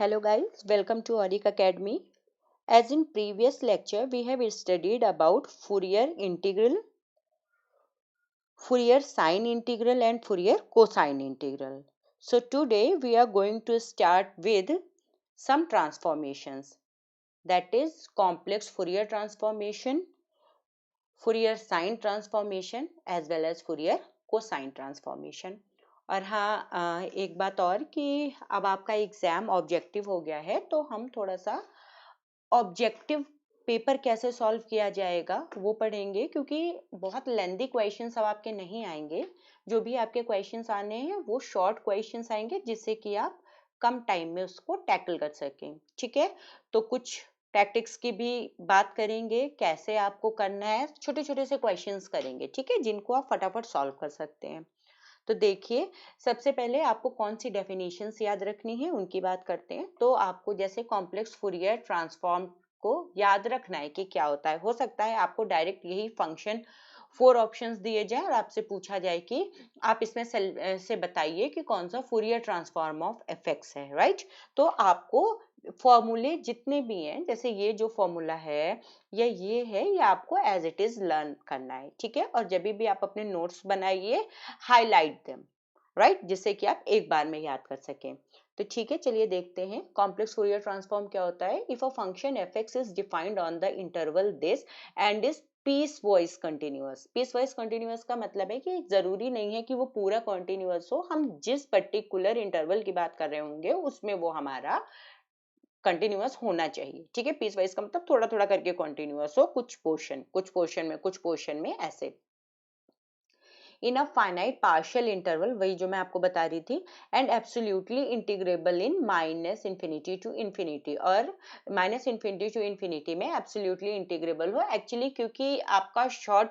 Hello guys, welcome to Auric Academy. As in previous lecture, we have studied about Fourier integral, Fourier sine integral and Fourier cosine integral. So today we are going to start with some transformations. That is complex Fourier transformation, Fourier sine transformation as well as Fourier cosine transformation. और हाँ एक बात और कि अब आपका exam objective हो गया है तो हम थोड़ा सा ऑब्जेक्टिव पेपर कैसे सॉल्व किया जाएगा वो पढ़ेंगे क्योंकि बहुत लेंदी क्वेश्चंस अब आपके नहीं आएंगे। जो भी आपके क्वेश्चंस आने हैं वो शॉर्ट क्वेश्चंस आएंगे जिससे कि आप कम टाइम में उसको टैकल कर सकें। ठीक है, तो कुछ टैक्टिक्स की भी बात करेंगे, कैसे आपको करना है, छोटे छोटे से क्वेश्चंस करेंगे। ठीक है, जिनको आप फटाफट सॉल्व कर सकते हैं। तो देखिए, सबसे पहले आपको कौन सी डेफिनेशंस याद रखनी है उनकी बात करते हैं। तो आपको जैसे कॉम्प्लेक्स फूरियर ट्रांसफॉर्म को याद रखना है कि क्या होता है। हो सकता है आपको डायरेक्ट यही फंक्शन 4 ऑप्शंस दिए जाए और आपसे पूछा जाए कि आप इसमें से बताइए कि कौन सा फूरियर ट्रांसफॉर्म ऑफ एफएक्स है, राइट। तो आपको फॉर्मूले जितने भी हैं, जैसे ये जो फॉर्मूला है या ये है, ये आपको एज इट इज लर्न करना है। ठीक है, और जब भी आप अपने नोट्स बनाइए हाईलाइट देम, राइट, जिससे कि आप एक बार में याद कर सकें। तो ठीक है, चलिए देखते हैं कॉम्प्लेक्स फूरियर ट्रांसफॉर्म क्या होता है। If a function F is defined on the interval this and is piecewise continuous. Piecewise continuous का मतलब है कि जरूरी नहीं है कि वो पूरा कंटिन्यूअस हो, हम जिस पर्टिकुलर इंटरवल की बात कर रहे होंगे उसमें वो हमारा कंटिन्यूअस होना चाहिए। ठीक है, पीस वाइज का मतलब थोड़ा थोड़ा करके कंटिन्यूअस हो, कुछ पोर्शन में ऐसे। In a finite partial interval, वही जो मैं आपको बता रही थी, and absolutely integrable in minus infinity to infinity, और माइनस इंफिनिटी टू इंफिनिटी में एब्सोल्युटली इंटीग्रेबल हो। एक्चुअली क्योंकि आपका शॉर्ट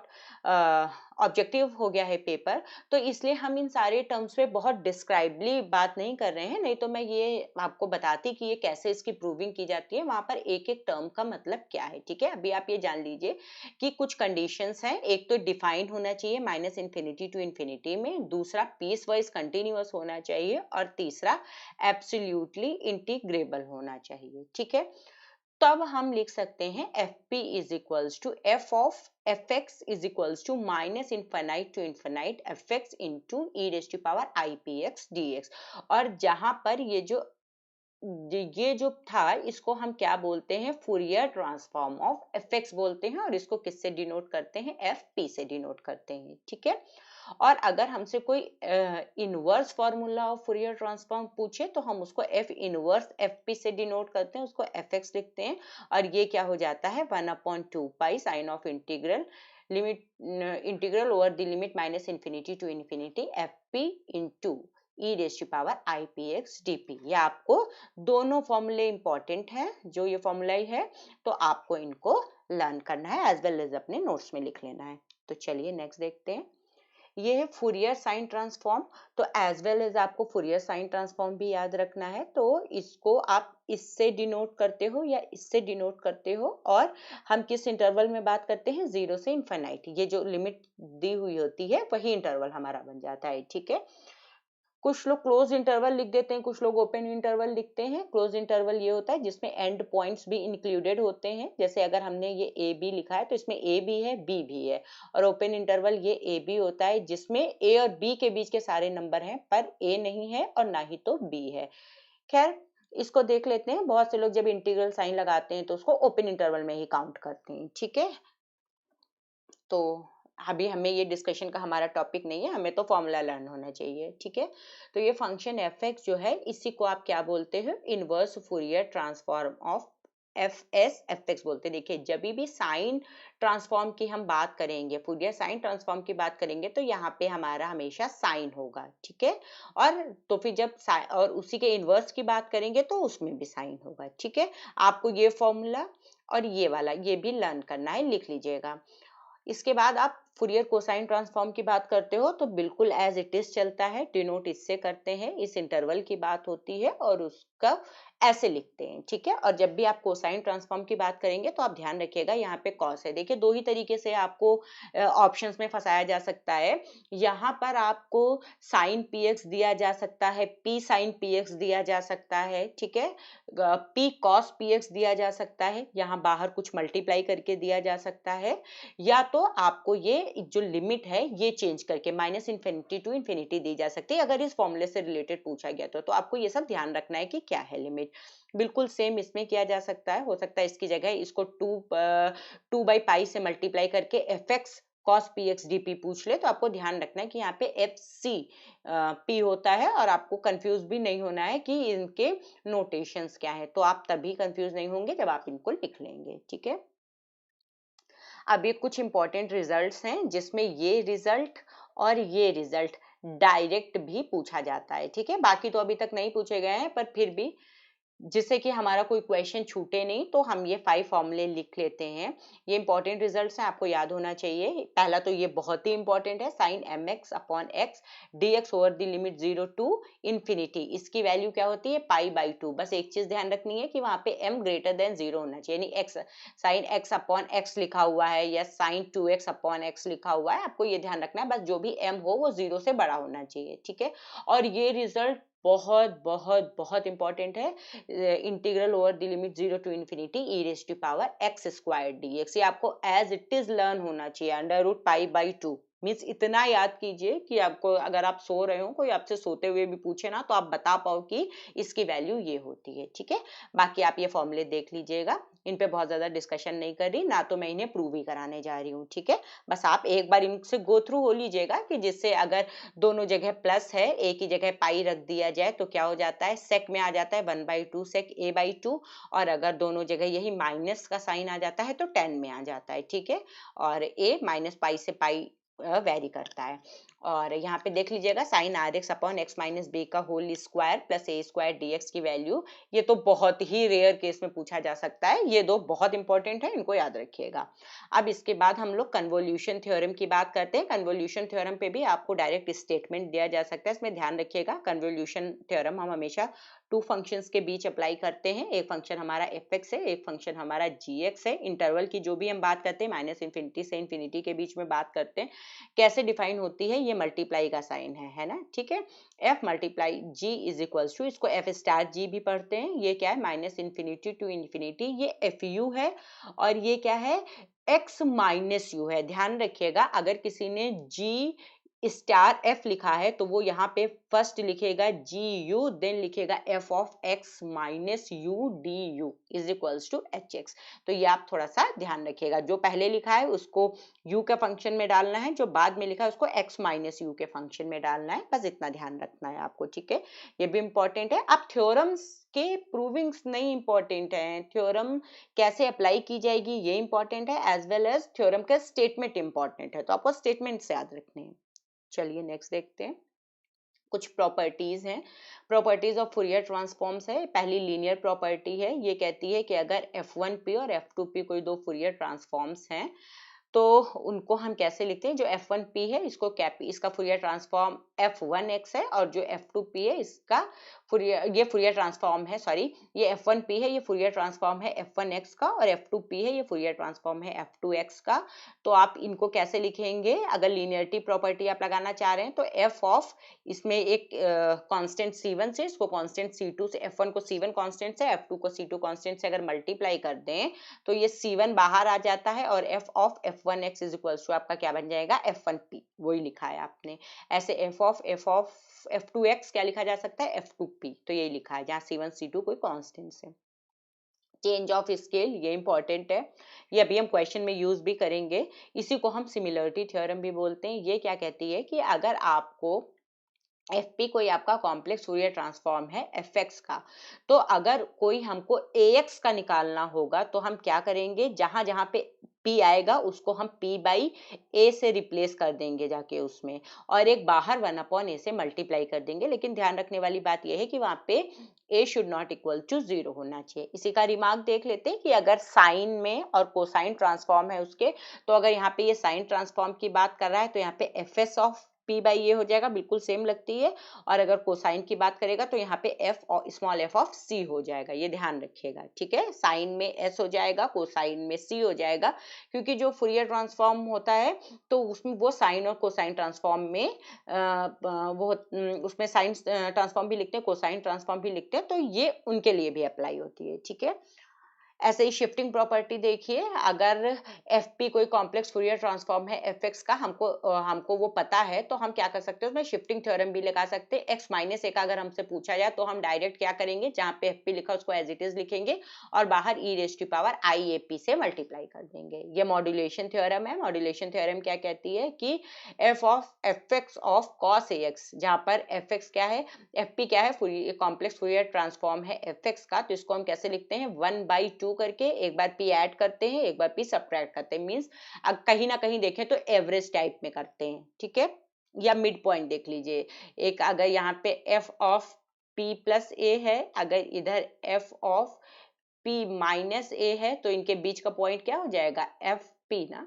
ऑब्जेक्टिव हो गया है पेपर, तो इसलिए हम इन सारे टर्म्स पे बहुत डिस्क्राइबली बात नहीं कर रहे हैं। नहीं तो मैं ये आपको बताती कि ये कैसे इसकी प्रूविंग की जाती है, वहां पर एक एक टर्म का मतलब क्या है। ठीक है, अभी आप ये जान लीजिए कि कुछ कंडीशंस हैं। एक तो डिफाइन होना चाहिए माइनस इंफिनिटी टू इंफिनिटी में, दूसरा पीस वाइज कंटिन्यूअस होना चाहिए, और तीसरा एब्सोल्युटली इंटीग्रेबल होना चाहिए। ठीक है, तब हम लिख सकते हैं F P is equals to F of F x is equals to minus infinite to infinite F X into E raise to power I P X D X. और जहां पर ये जो था, इसको हम क्या बोलते हैं, Fourier transform of F x बोलते हैं, और इसको किससे डिनोट करते हैं, एफ पी से डिनोट करते हैं। ठीक है, और अगर हमसे कोई inverse formula of Fourier transform पूछे तो हम उसको एफ इनवर्स एफ पी से डिनोट करते हैं, उसको एफ एक्स लिखते हैं, और ये क्या हो जाता है 1/2 pi sine of integral limit integral over the limit minus infinity to infinity F P into E raise to power I P X D P. ये आपको दोनों फॉर्मूले इंपॉर्टेंट हैं, जो ये फॉर्मूला है, तो आपको इनको लर्न करना है एज वेल एज अपने नोट्स में लिख लेना है। तो चलिए नेक्स्ट देखते हैं। ये है फूरियर साइन ट्रांसफॉर्म। तो एज वेल एज आपको फूरियर साइन ट्रांसफॉर्म भी याद रखना है। तो इसको आप इससे डिनोट करते हो या इससे डिनोट करते हो, और हम किस इंटरवल में बात करते हैं, 0 से इनफाइनाइट। ये जो लिमिट दी हुई होती है वही इंटरवल हमारा बन जाता है। ठीक है, कुछ लोग क्लोज इंटरवल लिख देते हैं, कुछ लोग ओपन इंटरवल लिखते हैं। क्लोज इंटरवल ये होता है जिसमें एंड पॉइंट्स भी इंक्लूडेड होते हैं। जैसे अगर हमने ये ए बी लिखा है तो इसमें ए भी है बी भी है। और ओपन इंटरवल ये ए बी होता है जिसमें ए और बी के बीच के सारे नंबर हैं, पर ए नहीं है और ना ही तो बी है। खैर, इसको देख लेते हैं। बहुत से लोग जब इंटीग्रल साइन लगाते हैं तो उसको ओपन इंटरवल में ही काउंट करते हैं। ठीक है, तो अभी हमें ये डिस्कशन का हमारा टॉपिक नहीं है, हमें तो फॉर्मूला लर्न होना चाहिए। ठीक है, तो ये फंक्शन एफ एक्स जो है, इसी को आप क्या बोलते हैं, inverse Fourier transform of F S F x बोलते हैं। देखिए, जब भी साइन ट्रांसफॉर्म की हम बात करेंगे, फूरियर साइन ट्रांसफॉर्म की बात करेंगे, तो यहाँ पे हमारा हमेशा साइन होगा। ठीक है, और तो फिर जब और उसी के इनवर्स की बात करेंगे तो उसमें भी साइन होगा। ठीक है, आपको ये फॉर्मूला और ये वाला ये भी लर्न करना है, लिख लीजिएगा। इसके बाद आप फुरियर कोसाइन ट्रांसफॉर्म की बात करते हो तो बिल्कुल एज इट इज चलता है, डिनोट इससे करते हैं, इस इंटरवल की बात होती है और उसका ऐसे लिखते हैं, ठीक है। और जब भी आप कोसाइन ट्रांसफॉर्म की बात करेंगे तो आप ध्यान रखिएगा यहाँ पे कॉस है। देखिए दो ही तरीके से आपको ऑप्शंस में फंसाया जा सकता है। यहाँ पर आपको साइन पी एक्स दिया जा सकता है, पी साइन पी एक्स दिया जा सकता है, ठीक है, पी कॉस पी एक्स दिया जा सकता है, यहाँ बाहर कुछ मल्टीप्लाई करके दिया जा सकता है, या तो आपको ये जो लिमिट है ये चेंज करके माइनस इन्फिनिटी टू इन्फिनिटी दी जा सकती है अगर इस फॉर्मूले से रिलेटेड पूछा गया तो आपको ये सब ध्यान रखना है कि क्या है लिमिट। बिल्कुल सेम इसमें किया जा सकता है, हो सकता है इसकी जगह इसको 2/पाई से मल्टीप्लाई करके F x cos px dp पूछ ले, तो आपको ध्यान रखना है कि यहाँ पे एफ सी पी होता है और आपको कंफ्यूज भी नहीं होना है कि इनके नोटेशंस क्या है, तो आप तभी कंफ्यूज नहीं होंगे जब आप इनको लिख लेंगे, ठीक है। अब ये कुछ इंपॉर्टेंट रिजल्ट्स हैं जिसमें ये रिजल्ट और ये रिजल्ट डायरेक्ट भी पूछा जाता है, ठीक है। बाकी तो अभी तक नहीं पूछे गए हैं पर फिर भी जिससे कि हमारा कोई क्वेश्चन छूटे नहीं तो हम ये 5 फॉर्मूले लिख लेते हैं। ये इंपॉर्टेंट रिजल्ट्स हैं, आपको याद होना चाहिए। पहला तो ये बहुत ही इंपॉर्टेंट है, sine M X upon X D X over the limit 0 to infinity, इसकी वैल्यू क्या होती है पाई/2। बस एक चीज ध्यान रखनी है कि वहां पे m ग्रेटर देन 0 होना चाहिए, यानी x sine x upon x लिखा हुआ है या साइन 2x अपॉन एक्स लिखा हुआ है, आपको ये ध्यान रखना है बस जो भी m हो वो 0 से बड़ा होना चाहिए, ठीक है। और ये रिजल्ट बहुत बहुत बहुत इंपॉर्टेंट है, integral over the limit 0 to infinity E raise to power X square dx, ये आपको एज इट इज लर्न होना चाहिए, √पाई/2 मीन्स इतना याद कीजिए कि आपको अगर आप सो रहे हो कोई आपसे सोते हुए भी पूछे ना तो आप बता पाओ कि इसकी वैल्यू ये होती है, ठीक है। बाकी आप ये फॉर्मूले देख लीजिएगा, इन पे बहुत ज्यादा डिस्कशन नहीं कर रही, ना तो मैं इन्हें प्रूव ही कराने जा रही हूँ, ठीक है। बस आप एक बार इनसे गो थ्रू हो लीजिएगा कि जिससे अगर दोनों जगह प्लस है एक ही जगह पाई रख दिया जाए तो क्या हो जाता है, सेक में आ जाता है 1/2 सेक a/2, और अगर दोनों जगह यही माइनस का साइन आ जाता है तो 10 में आ जाता है, ठीक है। और a माइनस पाई से पाई वेरी करता है। और यहाँ पे देख लीजिएगा sine R X upon X minus B का whole square plus A square D X की वैल्यू, ये तो बहुत ही रेयर केस में पूछा जा सकता है, ये दो बहुत इंपॉर्टेंट है, इनको याद रखिएगा। अब इसके बाद हम लोग कन्वोल्यूशन थ्योरम की बात करते हैं। कन्वोल्यूशन थ्योरम पे भी आपको डायरेक्ट स्टेटमेंट दिया जा सकता है, इसमें ध्यान रखिएगा कन्वोल्यूशन थ्योरम हम हमेशा 2 फंक्शंस के बीच अप्लाई करते हैं, एक फंक्शन हमारा एफ एक्स है, एक फंक्शन हमारा जी एक्स है। इंटरवल की जो भी हम बात करते हैं माइनस इन्फिनिटी से इन्फिनिटी के बीच में बात करते हैं, कैसे डिफाइन होती है, ये मल्टीप्लाई का साइन है ना, ठीक है। F multiply G is equals to, इसको एफ स्टार जी भी पढ़ते हैं, ये क्या है माइनस इन्फिनिटी टू इन्फिनिटी, ये एफ यू है, और ये क्या है एक्स माइनस यू है। ध्यान रखिएगा अगर किसी ने जी स्टार एफ लिखा है तो वो यहाँ पे फर्स्ट लिखेगा जी यू, देन लिखेगा F of X minus U D U is equals to H X. तो ये आप थोड़ा सा ध्यान रखिएगा, जो पहले लिखा है उसको u के फंक्शन में डालना है, जो बाद में लिखा है उसको x माइनस यू के फंक्शन में डालना है, बस इतना ध्यान रखना है आपको, ठीक है। ये भी इंपॉर्टेंट है। अब थ्योरम्स के प्रूविंग्स नहीं इंपॉर्टेंट है, थ्योरम कैसे अप्लाई की जाएगी ये इंपॉर्टेंट है, एज वेल एज थ्योरम का स्टेटमेंट इंपॉर्टेंट है, तो आपको स्टेटमेंट याद रखने हैं। चलिए नेक्स्ट देखते हैं, कुछ प्रॉपर्टीज हैं, प्रॉपर्टीज ऑफ फूरियर ट्रांसफॉर्म्स है। पहली लीनियर प्रॉपर्टी है, ये कहती है कि अगर f1p और f2p कोई दो फूरियर ट्रांसफॉर्म्स हैं तो उनको हम कैसे लिखते हैं, जो f1p है इसको इसका फूरियर ट्रांसफॉर्म f1x है, और जो f2p है इसका ये फूरियर ट्रांसफॉर्म है, सॉरी ये f1p है ये फूरियर ट्रांसफॉर्म है f1x का, और f2p है ये फूरियर ट्रांसफॉर्म है f2x का। तो आप इनको कैसे लिखेंगे, अगर लीनियरिटी प्रॉपर्टी आप लगाना चाह रहे हैं तो f ऑफ इसमें एक कांस्टेंट c1 से इसको कांस्टेंट c2 से, f1 को c1 कांस्टेंट से f2 को c2 कांस्टेंट से अगर मल्टीप्लाई कर दें तो ये c1 बाहर आ जाता है, और f of f1x is equals to आपका क्या बन जाएगा f1p, वही लिखा है आपने। ऐसे f ऑफ f2x क्या लिखा जा सकता है f2p, तो यही लिखा है जहाँ c1 c2 कोई कांस्टेंट है। चेंज ऑफ स्केल ये इंपॉर्टेंट है, ये अभी हम क्वेश्चन में यूज भी करेंगे, इसी को हम सिमिलरिटी थ्योरम भी बोलते हैं। ये क्या कहती है कि अगर आपको एफ पी कोई आपका कॉम्प्लेक्स फूरियर ट्रांसफॉर्म है एफ एक्स का, तो अगर कोई हमको ए एक्स का निकालना होगा तो हम क्या करेंगे, जहां जहां पे p आएगा उसको हम p बाई a से रिप्लेस कर देंगे जाके उसमें, और एक बाहर 1/a से मल्टीप्लाई कर देंगे। लेकिन ध्यान रखने वाली बात यह है कि वहां पे a should not equal to 0 होना चाहिए। इसी का रिमार्क देख लेते हैं कि अगर साइन में और कोसाइन ट्रांसफॉर्म है उसके, तो अगर यहाँ पे ये साइन ट्रांसफॉर्म की बात कर रहा है तो यहाँ पे F S of p by a हो जाएगा, बिल्कुल सेम लगती है। और अगर कोसाइन की बात करेगा तो यहाँ पे F small F of c हो जाएगा, ये ध्यान रखिएगा, ठीक है। साइन में s हो जाएगा, कोसाइन में c हो जाएगा, क्योंकि जो फूरियर ट्रांसफॉर्म होता है तो उसमें वो साइन और कोसाइन ट्रांसफॉर्म में वो उसमें साइन ट्रांसफॉर्म भी लिखते हैं, कोसाइन ट्रांसफॉर्म भी लिखते हैं, तो ये उनके लिए भी अप्लाई होती है, ठीक है। ऐसे ही शिफ्टिंग प्रॉपर्टी देखिए, अगर एफ पी कोई कॉम्प्लेक्स फूरियर ट्रांसफॉर्म है एफ एक्स का, हमको वो पता है, तो हम क्या कर सकते हैं उसमें शिफ्टिंग थ्योरम भी लगा सकते हैं। एक्स माइनस ए का अगर हमसे पूछा जाए तो हम डायरेक्ट क्या करेंगे, जहाँ पे एफ पी लिखा उसको एज इट इज लिखेंगे और बाहर e raise to power i a p से मल्टीप्लाई कर देंगे। ये मॉड्यूलेशन थ्योरम है। मॉड्यूलेशन थ्योरम क्या कहती है कि F x of cos a x, जहाँ पर एफ एक्स क्या है, एफ पी क्या है, कॉम्प्लेक्स फूरियर ट्रांसफॉर्म है एफ एक्स का, तो इसको हम कैसे लिखते हैं 1/2 करके, एक बार p ऐड करते हैं एक बार p सब्ट्रैक्ट करते हैं, मींस कहीं ना कहीं देखें तो एवरेज टाइप में करते हैं, ठीक है। या मिड पॉइंट देख लीजिए, एक अगर यहाँ पे f of p plus a है, अगर इधर f of p minus a है, तो इनके बीच का पॉइंट क्या हो जाएगा एफ पी ना,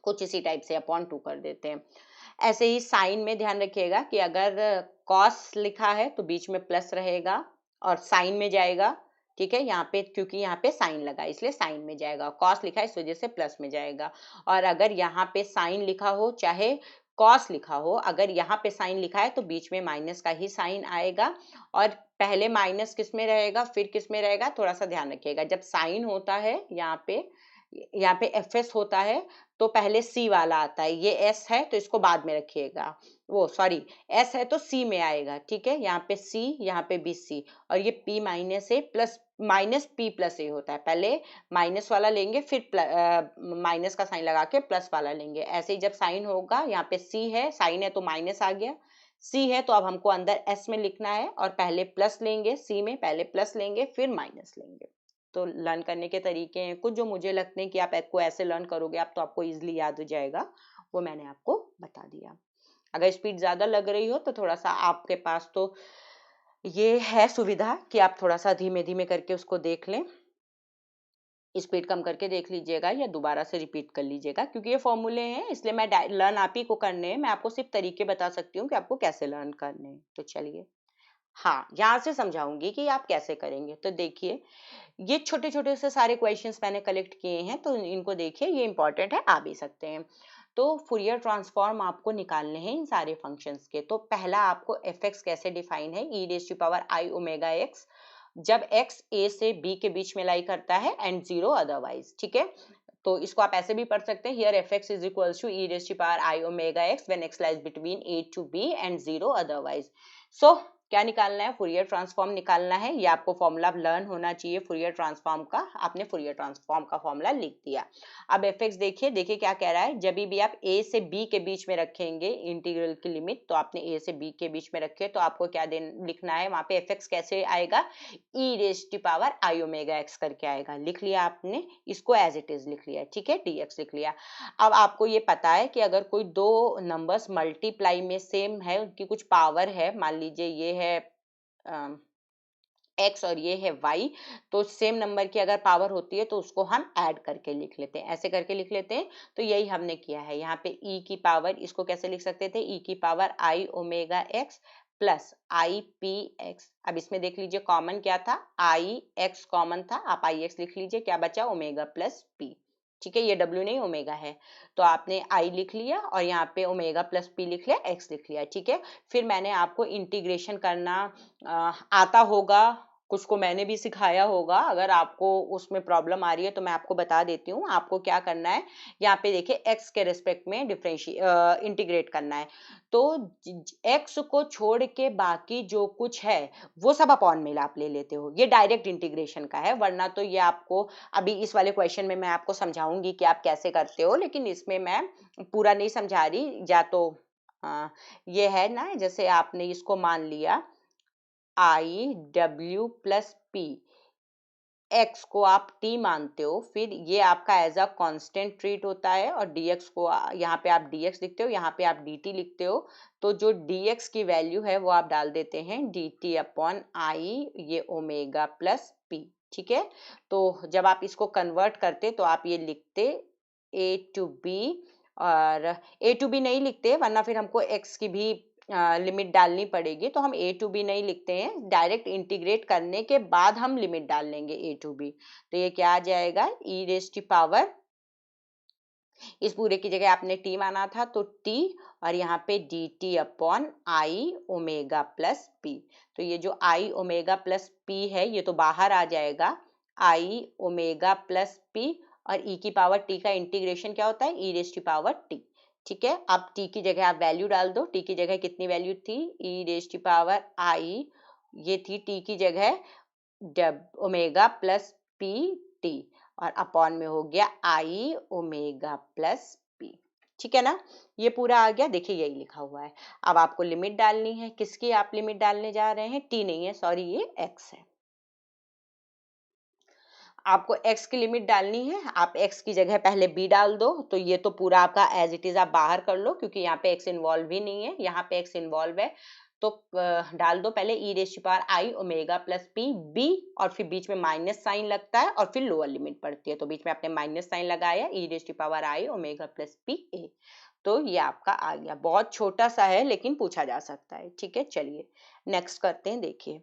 कुछ इसी टाइप से अपॉन 2 कर देते हैं। ऐसे ही साइन में ध्यान रखिएगा कि अगर कॉस लिखा है तो बीच में प्लस रहेगा और साइन में जाएगा, ठीक है। यहाँ पे क्योंकि यहाँ पे साइन लगा इसलिए साइन में जाएगा, कॉस लिखा है इस वजह से प्लस में जाएगा। और अगर यहाँ पे साइन लिखा हो चाहे कॉस लिखा हो, अगर यहाँ पे साइन लिखा है तो बीच में माइनस का ही साइन आएगा, और पहले माइनस किस में रहेगा फिर किस में रहेगा, थोड़ा सा ध्यान रखिएगा। जब साइन होता है यहाँ पे एफ एस होता है तो पहले सी वाला आता है, ये एस है तो इसको बाद में रखिएगा, वो सॉरी एस है तो सी में आएगा, ठीक है। यहाँ पे सी यहाँ पे भी सी, और ये पी माइनस ए प्लस माइनस पी प्लस ए होता है, पहले माइनस वाला लेंगे फिर माइनस का साइन लगा के प्लस वाला लेंगे। ऐसे ही जब साइन होगा, यहाँ पे सी है, साइन है तो माइनस आ गया, सी है तो अब हमको अंदर एस में लिखना है और पहले प्लस लेंगे, सी में पहले प्लस लेंगे फिर माइनस लेंगे। तो लर्न करने के तरीके हैं कुछ जो मुझे लगते हैं कि आप को ऐसे लर्न करोगे आप तो आपको इजीली याद हो जाएगा, वो मैंने आपको बता दिया। अगर स्पीड ज्यादा लग रही हो तो थोड़ा सा आपके पास तो ये है सुविधा कि आप थोड़ा सा धीमे धीमे करके उसको देख लें, स्पीड कम करके देख लीजिएगा या दोबारा से रिपीट कर लीजिएगा, क्योंकि ये फॉर्मूले हैं इसलिए मैं लर्न आप ही को करने हैं, मैं आपको सिर्फ तरीके बता सकती हूँ कि आपको कैसे लर्न करने हैं। तो चलिए, हाँ यहाँ से समझाऊंगी कि आप कैसे करेंगे। तो देखिए, ये छोटे छोटे से सारे क्वेश्चंस मैंने कलेक्ट किए हैं, तो इनको देखिए, ये इंपॉर्टेंट है, आ भी सकते हैं। तो फूरियर ट्रांसफॉर्म आपको निकालने हैं इन सारे फंक्शंस के। तो पहला आपको एफ एक्स कैसे डिफाइन है, e raise to power I omega x, जब x a से b के बीच में लाई करता है एंड 0 अदरवाइज, ठीक है। तो इसको आप ऐसे भी पढ़ सकते हैं, here f x is equals to E raise to power I omega x when x lies between a to b and 0 otherwise. So क्या निकालना है, फूरियर ट्रांसफॉर्म निकालना है। ये आपको फॉर्मूला लर्न होना चाहिए फूरियर ट्रांसफॉर्म का, आपने फूरियर ट्रांसफॉर्म का फॉर्मूला लिख दिया। अब एफ एक्स देखिए, देखिए क्या कह रहा है, जब भी आप a से b के बीच में रखेंगे इंटीग्रल की लिमिट, तो आपने a से b के बीच में रखे तो आपको क्या लिखना है, वहां पे एफ एक्स कैसे आएगा, e raise to power I omega x करके आएगा, लिख लिया आपने, इसको एज इट इज लिख लिया, ठीक है, dx लिख लिया। अब आपको ये पता है कि अगर कोई दो नंबर्स मल्टीप्लाई में सेम है, उनकी कुछ पावर है, मान लीजिए ये है x और ये है y, तो सेम नंबर की अगर पावर होती है तो उसको हम ऐड करके लिख लेते हैं, ऐसे करके लिख लेते हैं। तो यही हमने किया है, यहाँ पे e की पावर, इसको कैसे लिख सकते थे, e की पावर आई ओमेगा एक्स प्लस आई पी एक्स। अब इसमें देख लीजिए कॉमन क्या था, आई एक्स कॉमन था, आप आई एक्स लिख लीजिए, क्या बचा ओमेगा प्लस पी, ठीक है। ये W नहीं ओमेगा है, तो आपने I लिख लिया और यहाँ पे ओमेगा प्लस P लिख लिया, X लिख लिया, ठीक है। फिर मैंने आपको इंटीग्रेशन करना आता होगा, कुछ को मैंने भी सिखाया होगा, अगर आपको उसमें प्रॉब्लम आ रही है तो मैं आपको बता देती हूँ। आपको क्या करना है, यहाँ पे देखिए x के रिस्पेक्ट में इंटीग्रेट करना है, तो x को छोड़ के बाकी जो कुछ है वो सब अपॉन में आप ले लेते हो, ये डायरेक्ट इंटीग्रेशन का है। वरना तो ये आपको अभी इस वाले क्वेश्चन में मैं आपको समझाऊंगी कि आप कैसे करते हो, लेकिन इसमें मैं पूरा नहीं समझा रही। या तो ये है ना, जैसे आपने इसको मान लिया I W plus P, x को आप t मानते हो, फिर ये आपका एज अ कांस्टेंट ट्रीट होता है, और dx को यहाँ पे आप dx लिखते हो, यहाँ पे आप dt लिखते हो, तो जो dx की वैल्यू है वो आप डाल देते हैं dt अपॉन आई, ये ओमेगा प्लस p। ठीक है, तो जब आप इसको कन्वर्ट करते तो आप ये लिखते a टू b, और a टू b नहीं लिखते वरना फिर हमको x की भी लिमिट डालनी पड़ेगी, तो हम a टू b नहीं लिखते हैं, डायरेक्ट इंटीग्रेट करने के बाद हम लिमिट डाल लेंगे a टू b। तो ये क्या आ जाएगा, e रेज टू पावर, इस पूरे की जगह आपने t माना था तो t, और यहाँ पे dt upon I omega plus p। तो ये जो आई ओमेगा प्लस p है ये तो बाहर आ जाएगा, आई ओमेगा प्लस p, और e की पावर t का इंटीग्रेशन क्या होता है, e raise to power t। ठीक है, अब t की जगह आप वैल्यू डाल दो, t की जगह कितनी वैल्यू थी, e रेज टू पावर आई, ये थी t की जगह ओमेगा प्लस पी टी, और अपॉन में हो गया आई ओमेगा प्लस पी। ठीक है ना, ये पूरा आ गया, देखिए यही लिखा हुआ है। अब आपको लिमिट डालनी है, किसकी आप लिमिट डालने जा रहे हैं, टी नहीं है, सॉरी ये एक्स है। आपको x की लिमिट डालनी है, आप x की जगह पहले b डाल दो, तो ये तो पूरा आपका एज इट इज आप बाहर कर लो, क्योंकि यहाँ पे x इन्वॉल्व ही नहीं है, यहाँ पे x इन्वॉल्व है। तो डाल दो पहले e raise to power I omega plus P b, और फिर बीच में माइनस साइन लगता है और फिर लोअर लिमिट पड़ती है, तो बीच में आपने माइनस साइन लगाया, e raise to power I omega plus P a। तो ये आपका आ गया, बहुत छोटा सा है लेकिन पूछा जा सकता है। ठीक है, चलिए नेक्स्ट करते हैं। देखिए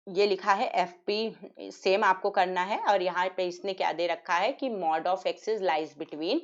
ये लिखा है एफ पी, सेम आपको करना है, और यहाँ पे इसने क्या दे रखा है कि mod of axis lies between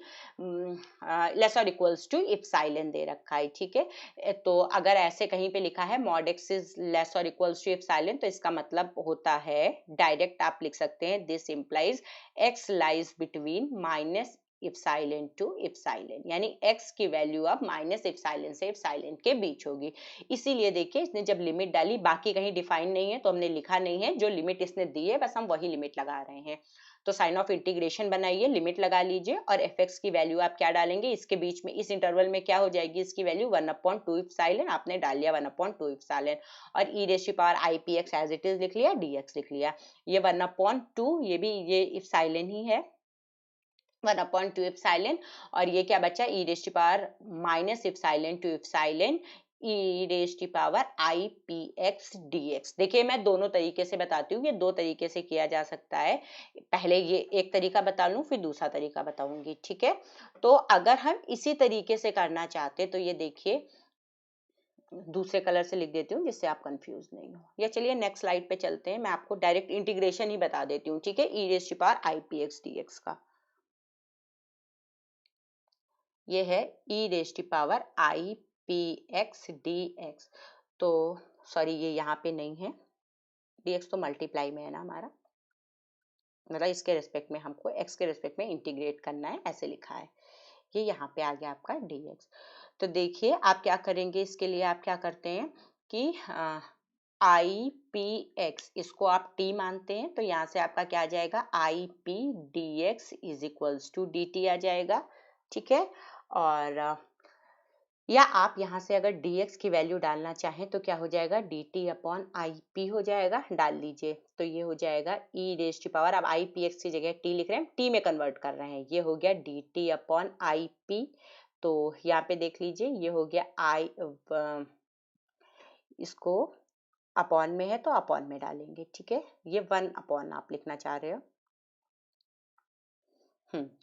less और इक्वल्स टू इप्सिलॉन दे रखा है। ठीक है, तो अगर ऐसे कहीं पे लिखा है मॉड एक्स इज लेस और इक्वल्स टू इप्सिलॉन, तो इसका मतलब होता है, डायरेक्ट आप लिख सकते हैं, this implies X lies between minus epsilon to epsilon, यानी x की वैल्यू अब माइनस इप्सिलॉन से इप्सिलॉन के बीच होगी। इसीलिए देखिए इसने जब लिमिट डाली, बाकी कहीं डिफाइन नहीं है तो हमने लिखा नहीं है, जो लिमिट इसने दी है बस हम वही लिमिट लगा रहे हैं। तो साइन ऑफ इंटीग्रेशन बनाइए, लिमिट लगा लीजिए, और एफ एक्स की वैल्यू आप क्या डालेंगे, इसके बीच में इस इंटरवल में क्या हो जाएगी, इसकी वैल्यू 1/2 इप्सिलॉन, आपने डाल लिया 1/2 इप्सिलॉन, और E raise to power I P X as it is लिख लिया, dx लिख लिया। ये 1/2, ये भी ये इप्सिलॉन ही है, 1/2 इप्सिलॉन, और ये क्या बचा, E raise to power minus epsilon to epsilon E raise to power I P X D X. देखिए मैं दोनों तरीके से बताती हूँ, ये दो तरीके से किया जा सकता है, पहले ये एक तरीका बता लूँ फिर दूसरा तरीका बताऊंगी। ठीक है, तो अगर हम इसी तरीके से करना चाहते तो ये देखिए दूसरे कलर से लिख देती हूँ जिससे आप कंफ्यूज नहीं हो, या चलिए नेक्स्ट स्लाइड पे चलते हैं, मैं आपको डायरेक्ट इंटीग्रेशन ही बता देती हूँ। ठीक है, E raise to power I P X D X का ये है E raise to power I P X D X. तो सॉरी ये यहाँ पे नहीं है, डी एक्स तो मल्टीप्लाई में है ना हमारा, मतलब इसके रिस्पेक्ट में हमको एक्स के रिस्पेक्ट में इंटीग्रेट करना है, ऐसे लिखा है। ये यहाँ पे आ गया आपका डी एक्स। तो देखिए आप क्या करेंगे, इसके लिए आप क्या करते हैं कि आई पी एक्स इसको आप टी मानते हैं, तो यहाँ से आपका क्या आ जाएगा, i p d x is equals to d t आ जाएगा। ठीक है, और या आप यहाँ से अगर dx की वैल्यू डालना चाहें तो क्या हो जाएगा, dt अपॉन आई पी हो जाएगा, डाल लीजिए, तो ये हो जाएगा e रेज़ टू पावर, अब आई पी एक्स की जगह t लिख रहे हैं, t में कन्वर्ट कर रहे हैं, ये हो गया dt अपॉन आई पी। तो यहाँ पे देख लीजिए ये हो गया आई, इसको अपॉन में है तो अपॉन में डालेंगे। ठीक है, ये 1 अपॉन आप लिखना चाह रहे हो,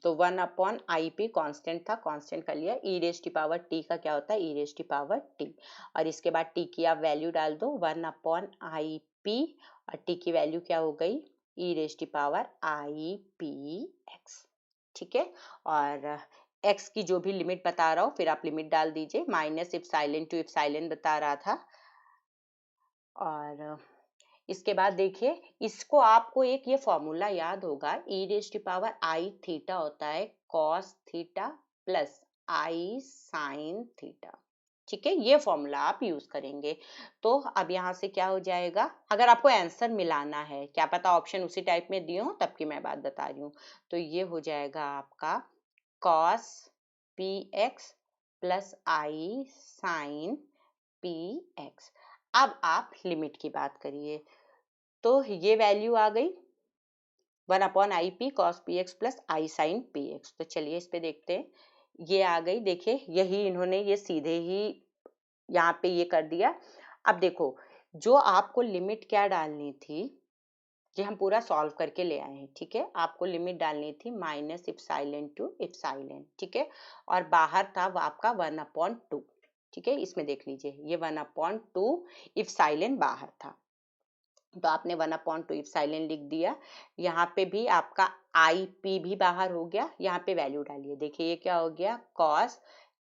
तो 1/आई पी कांस्टेंट था, कांस्टेंट कर लिया, E raise to power T का क्या होता है, E raise to power T, और इसके बाद टी की आप वैल्यू डाल दो 1/आई पी, और टी की वैल्यू क्या हो गई, E raise to power I P X. ठीक है, और एक्स की जो भी लिमिट बता रहा हूँ फिर आप लिमिट डाल दीजिए, माइनस इप्सिलॉन टू इप्सिलॉन बता रहा था, और इसके बाद देखिए इसको आपको एक ये फॉर्मूला याद होगा, E raise to power I theta होता है कॉस थीटा प्लस आई साइन थीटा। ठीक है, ये फॉर्मूला आप यूज करेंगे। तो अब यहाँ से क्या हो जाएगा, अगर आपको आंसर मिलाना है, क्या पता ऑप्शन उसी टाइप में दिए हो, तब की मैं बात बता रही हूँ, तो ये हो जाएगा आपका कॉस पी एक्स प्लस आई साइन पी एक्स। अब आप लिमिट की बात करिए, तो ये वैल्यू आ गई, one upon I P cos P X plus I sine P X. तो चलिए इस पे देखते हैं, ये आ गई, देखिए यही इन्होंने ये सीधे ही यहाँ पे ये कर दिया। अब देखो जो आपको लिमिट क्या डालनी थी, ये हम पूरा सॉल्व करके ले आए हैं, ठीक है। आपको लिमिट डालनी थी माइनस इप्सिलॉन टू इप्सिलॉन, ठीक है, और बाहर था वो आपका 1/2, ठीक है। इसमें देख लीजिए ये 1/2 इप्सिलॉन बाहर था, तो आपने 1/2 इप्सिलॉन लिख दिया। यहाँ पे भी आपका आई पी भी बाहर हो गया, यहाँ पे वैल्यू डालिए, देखिए ये क्या हो गया कॉस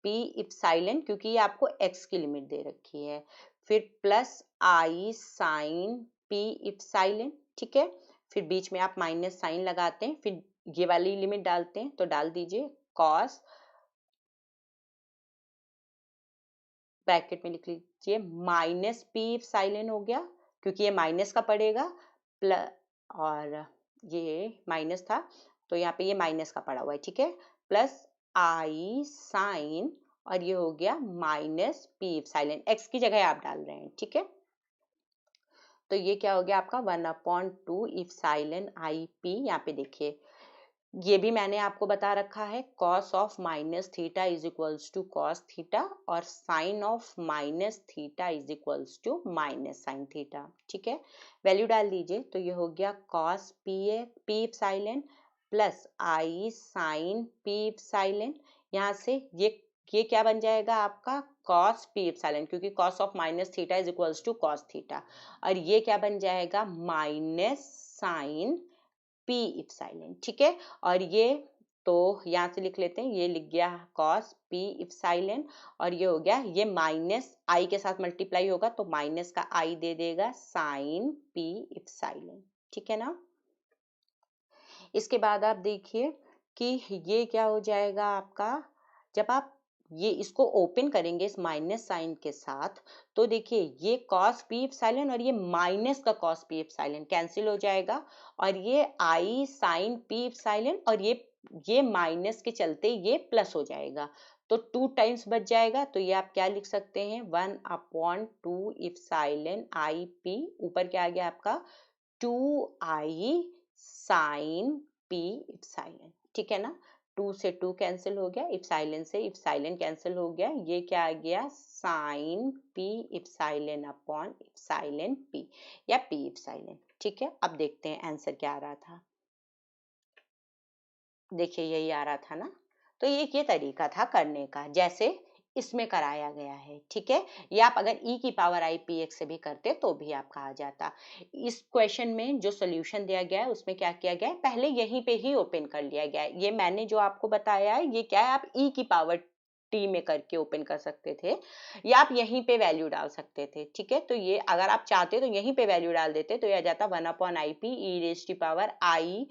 पी इप्सिलॉन, क्योंकि ये आपको एक्स की लिमिट दे रखी है, फिर प्लस आई साइन पी इप्सिलॉन, ठीक है। फिर बीच में आप माइनस साइन लगाते हैं, फिर ये वाली लिमिट डालते हैं, तो डाल दीजिए कॉस, ब्रैकेट में लिख लीजिए माइनस पी इप्सिलॉन हो गया, क्योंकि ये माइनस का पड़ेगा, प्लस, और ये माइनस था तो यहाँ पे ये माइनस का पड़ा हुआ है, ठीक है, प्लस आई साइन, और ये हो गया माइनस पी इप्सिलॉन, एक्स की जगह आप डाल रहे हैं, ठीक है। तो ये क्या हो गया आपका 1/2 इप्सिलॉन आई पी। यहाँ पे देखिए ये भी मैंने आपको बता रखा है, cos of minus theta is equals to cos theta, और sine of minus theta is equals to minus sine theta, ठीक है। वैल्यू डाल दीजिए, तो ये हो गया कॉस पी इप्सिलॉन प्लस आई साइन पी इप्सिलॉन। यहाँ से ये क्या बन जाएगा आपका कॉस पी इप्सिलॉन, क्योंकि cos of minus theta is equals to cos theta, और ये क्या बन जाएगा माइनस साइन पी इप्सिलॉन, ठीक है। और ये तो यहाँ से लिख लेते हैं, ये लिख गया कॉस पी इप्सिलॉन, और ये हो गया, ये माइनस आई के साथ मल्टीप्लाई होगा तो माइनस का आई दे देगा साइन पी इप्सिलॉन, ठीक है ना। इसके बाद आप देखिए कि ये क्या हो जाएगा आपका, जब आप ये इसको ओपन करेंगे इस माइनस साइन के साथ, तो देखिए ये कॉस पी इप्सिलॉन और ये माइनस का कॉस पी इप्सिलॉन कैंसिल हो जाएगा, और ये आई साइन पी इप्सिलॉन, और ये माइनस के चलते ये प्लस हो जाएगा, तो 2 टाइम्स बच जाएगा। तो ये आप क्या लिख सकते हैं 1/2 इप्सिलॉन आई पी, ऊपर क्या आ गया आपका 2i साइन पी इप्सिलॉन, ठीक है ना। 2 से 2 कैंसिल हो गया, इप्सिलॉन से इप्सिलॉन कैंसिल हो गया, ये क्या आ गया sine P epsilon upon epsilon P, या पी इप्सिलॉन, ठीक है। अब देखते हैं आंसर क्या आ रहा था, देखिए यही आ रहा था ना। तो ये तरीका था करने का जैसे इसमें कराया गया है, ठीक है। या आप अगर e की पावर आई पी एक्स से भी करते तो भी आपका आ जाता। इस क्वेश्चन में जो सोल्यूशन दिया गया है उसमें क्या किया गया है, पहले यहीं पे ही ओपन कर लिया गया है। ये मैंने जो आपको बताया है ये क्या है, आप e की पावर टी में करके ओपन कर सकते थे, या आप यहीं पे वैल्यू डाल सकते थे, ठीक है। तो ये अगर आप चाहते तो यहीं पे वैल्यू डाल देते, तो ये आ जाता 1/i p e raise to power I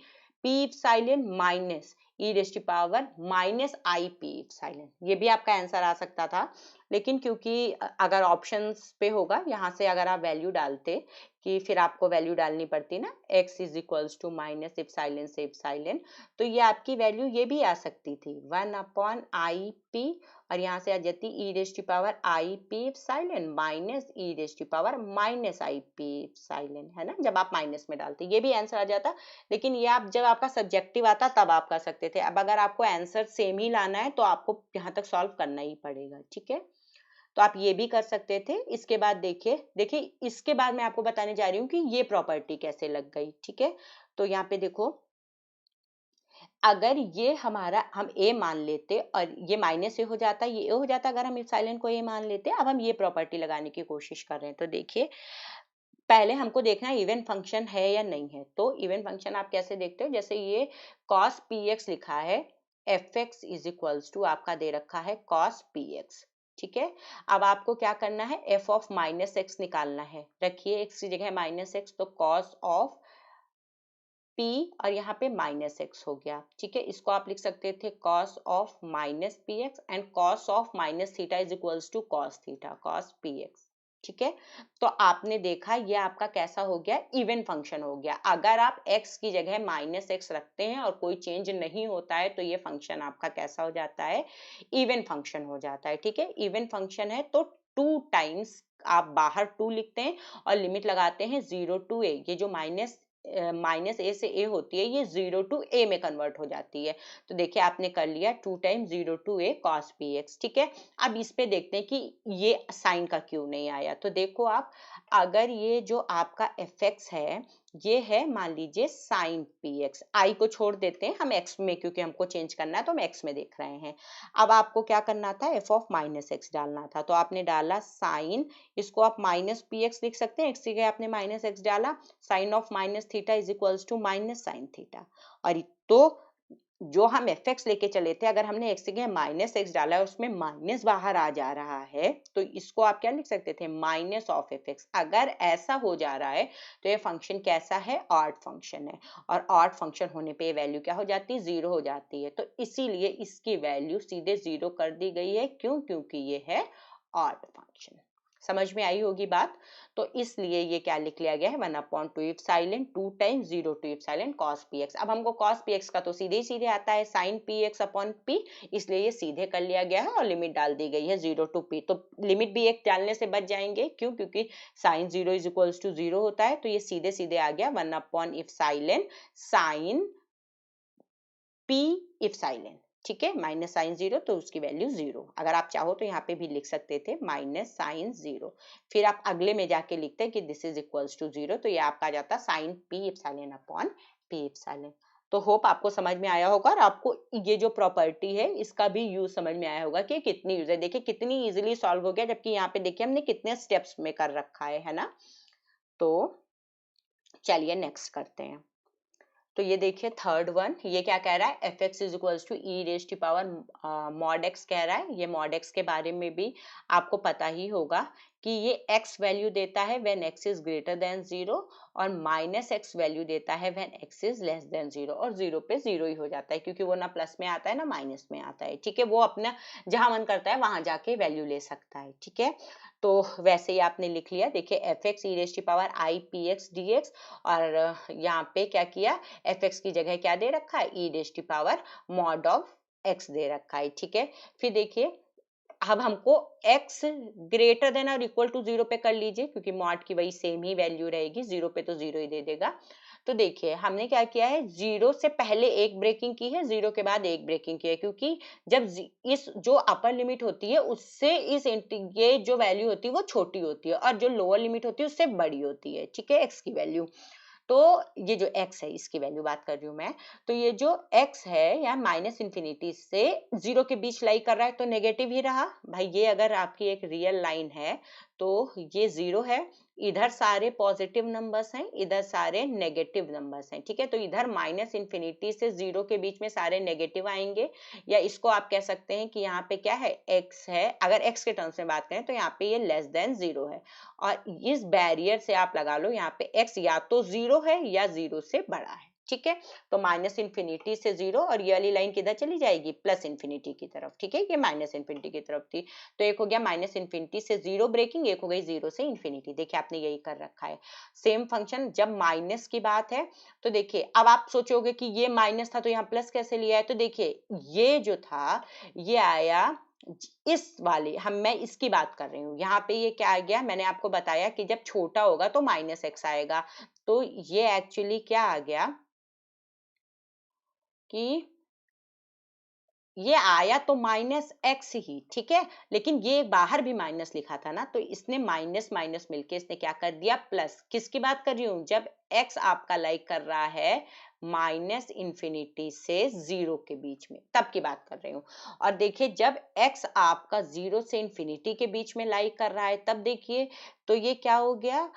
P epsilon minus E raise to power minus I P epsilon, ये भी आपका आंसर आ सकता था। लेकिन क्योंकि अगर ऑप्शंस पे होगा, यहाँ से अगर आप वैल्यू डालते कि फिर आपको वैल्यू डालनी पड़ती ना, x is equals to minus epsilon से इप्सिलॉन, तो ये आपकी वैल्यू ये भी आ सकती थी 1/i p, और यहाँ से आ जाती E raise to power I P epsilon minus E raise to power minus I P epsilon, है ना, जब आप माइनस में डालते ये भी आंसर आ जाता। लेकिन ये आप जब आपका सब्जेक्टिव आता तब आप कर सकते थे, अब अगर आपको आंसर सेम ही लाना है तो आपको यहाँ तक सॉल्व करना ही पड़ेगा, ठीक है। तो आप ये भी कर सकते थे। इसके बाद देखिए देखिए इसके बाद मैं आपको बताने जा रही हूँ कि ये प्रॉपर्टी कैसे लग गई, ठीक है। तो यहाँ पे देखो, अगर ये हमारा हम a मान लेते और ये माइनस ए हो जाता, ये ए हो जाता, अगर हम इप्सिलॉन को a मान लेते, अब हम ये प्रॉपर्टी लगाने की कोशिश कर रहे हैं। तो देखिए पहले हमको देखना है इवन फंक्शन है या नहीं है। तो इवन फंक्शन आप कैसे देखते हो, जैसे ये cos px लिखा है, fx इज इक्वल्स टू आपका दे रखा है cos px, ठीक है। अब आपको क्या करना है, f ऑफ माइनस एक्स निकालना है, रखिए x की जगह माइनस एक्स, तो cos ऑफ p और यहाँ पे माइनस एक्स हो गया, ठीक है। इसको आप लिख सकते थे cos of minus P X, and cos of minus theta is equals to cos theta cos px, ठीक है। तो आपने देखा ये आपका कैसा हो गया, इवन फंक्शन हो गया। अगर आप x की जगह माइनस एक्स रखते हैं और कोई चेंज नहीं होता है तो ये फंक्शन आपका कैसा हो जाता है, इवन फंक्शन हो जाता है, ठीक है। इवन फंक्शन है तो 2 टाइम्स आप बाहर 2 लिखते हैं और लिमिट लगाते हैं 0 to a, ये जो माइनस माइनस ए से ए होती है ये 0 टू ए में कन्वर्ट हो जाती है। तो देखिए आपने कर लिया 2 time 0 to A cos px, ठीक है। अब इस पे देखते हैं कि ये साइन का क्यों नहीं आया। तो देखो आप, अगर ये जो आपका fx है ये है मान लीजिए साइन px, आई को छोड़ देते हैं हम x में, क्योंकि हमको चेंज करना है तो हम x में देख रहे हैं। अब आपको क्या करना था, f ऑफ माइनस एक्स डालना था, तो आपने डाला साइन, इसको आप माइनस पी एक्स लिख सकते हैं, एक्स की जगह आपने माइनस एक्स डाला, sine of minus theta is equals to minus sine theta. और तो जो हम एफ एक्स लेके चले थे, अगर हमने एक्स की जगह माइनस एक्स डाला है, उसमें माइनस बाहर आ जा रहा है, तो इसको आप क्या लिख सकते थे, माइनस ऑफ एफ एक्स। अगर ऐसा हो जा रहा है तो ये फंक्शन कैसा है, ऑड फंक्शन है, और ऑड फंक्शन होने पे वैल्यू क्या हो जाती है, जीरो हो जाती है। तो इसीलिए इसकी वैल्यू सीधे जीरो कर दी गई है। क्यों? क्योंकि ये है ऑड फंक्शन। समझ में आई होगी बात। तो इसलिए ये क्या लिख लिया गया है, 1/2 epsilon 2 times 0 to epsilon cos px। अब हमको cos px का तो सीधे सीधे आता है sin px अपॉन p, इसलिए ये सीधे कर लिया गया है और लिमिट डाल दी गई है 0 टू p। तो लिमिट भी एक डालने से बच जाएंगे, क्यों? क्योंकि sin 0 इज इक्वल्स टू 0 होता है, तो ये सीधे सीधे आ गया 1 एप्सिलॉन sin p एप्सिलॉन, ठीक है, माइनस साइन 0 तो उसकी वैल्यू 0। अगर आप चाहो तो यहाँ पे भी लिख सकते थे माइनस साइन 0, फिर आप अगले में जाके लिखते हैं कि दिस इज इक्वल्स टू 0, तो ये आपका आ जाता sine p epsilon upon p epsilon. तो होप आपको समझ में आया होगा, और आपको ये जो प्रॉपर्टी है इसका भी यूज समझ में आया होगा कि कितनी यूज है। देखिए कितनी इजीली सॉल्व हो गया, जबकि यहाँ पे देखिए हमने कितने स्टेप्स में कर रखा है ना। तो चलिए नेक्स्ट करते हैं। तो ये देखिए थर्ड वन, ये क्या कह रहा है, F x is equals to E raise to power mod X कह रहा है। ये मॉड एक्स के बारे में भी आपको पता ही होगा कि ये x वैल्यू देता है when x is greater than 0, और माइनस एक्स वैल्यू देता है when x is less than 0, और 0 पे 0 ही हो जाता है, क्योंकि वो ना प्लस में आता है ना माइनस में आता है, ठीक है। वो अपना जहां मन करता है वहां जाके वैल्यू ले सकता है, ठीक है। तो वैसे ही आपने लिख लिया, देखिए F X E raise to power I P X D X, और यहाँ पे क्या किया, एफ एक्स की जगह क्या दे रखा है, e raise to power mod of x दे रखा है, ठीक है। फिर देखिए अब हमको x ग्रेटर देन और इक्वल टू 0 पे कर लीजिए, क्योंकि मॉड की वही सेम ही वैल्यू रहेगी, 0 पे तो 0 ही दे देगा। तो देखिए हमने क्या किया है, 0 से पहले एक ब्रेकिंग की है, 0 के बाद एक ब्रेकिंग की है, क्योंकि जब इस जो अपर लिमिट होती है उससे इस ये जो वैल्यू होती है वो छोटी होती है, और जो लोअर लिमिट होती है उससे बड़ी होती है, ठीक है, x की वैल्यू। तो ये जो x है इसकी वैल्यू बात कर रही हूँ मैं, तो ये जो x है यहाँ माइनस इंफिनिटी से 0 के बीच लाई कर रहा है, तो नेगेटिव ही रहा भाई। ये अगर आपकी एक रियल लाइन है तो ये 0 है, इधर सारे पॉजिटिव नंबर्स हैं, इधर सारे नेगेटिव नंबर्स हैं, ठीक है। तो इधर माइनस इंफिनिटी से 0 के बीच में सारे नेगेटिव आएंगे, या इसको आप कह सकते हैं कि यहाँ पे क्या है, x है, अगर x के टर्म्स में बात करें तो यहाँ पे ये लेस देन 0 है, और इस बैरियर से आप लगा लो यहाँ पे x या तो 0 है या 0 से बड़ा है, ठीक है। तो माइनस इंफिनिटी से 0, और ये वाली लाइन किधर चली जाएगी, प्लस इंफिनिटी की तरफ, ठीक है। ये माइनस इंफिनिटी की तरफ थी, तो एक हो गया माइनस इंफिनिटी से 0 ब्रेकिंग, एक हो गई 0 से इंफिनिटी। देखिए आपने यही कर रखा है। सेम फंक्शन जब माइनस की बात है, तो देखिए अब आप सोचोगे कि ये माइनस था तो यहाँ प्लस कैसे लिया है, तो देखिए ये जो था ये आया इस वाली, मैं इसकी बात कर रही हूँ। यहाँ पे ये क्या आ गया, मैंने आपको बताया कि जब छोटा होगा तो माइनस एक्स आएगा, तो ये एक्चुअली क्या आ गया कि ये आया तो माइनस एक्स ही, ठीक है, लेकिन ये बाहर भी माइनस लिखा था ना, तो इसने माइनस माइनस मिलके इसने क्या कर दिया, प्लस। किसकी बात कर रही हूँ, जब एक्स आपका लाइक कर रहा है माइनस इंफिनिटी से 0 के बीच में, तब की बात कर रही हूँ। और देखिए जब एक्स आपका 0 से इंफिनिटी के बीच में लाइक कर रहा है, तब देखिए तो ये क्या हो गया,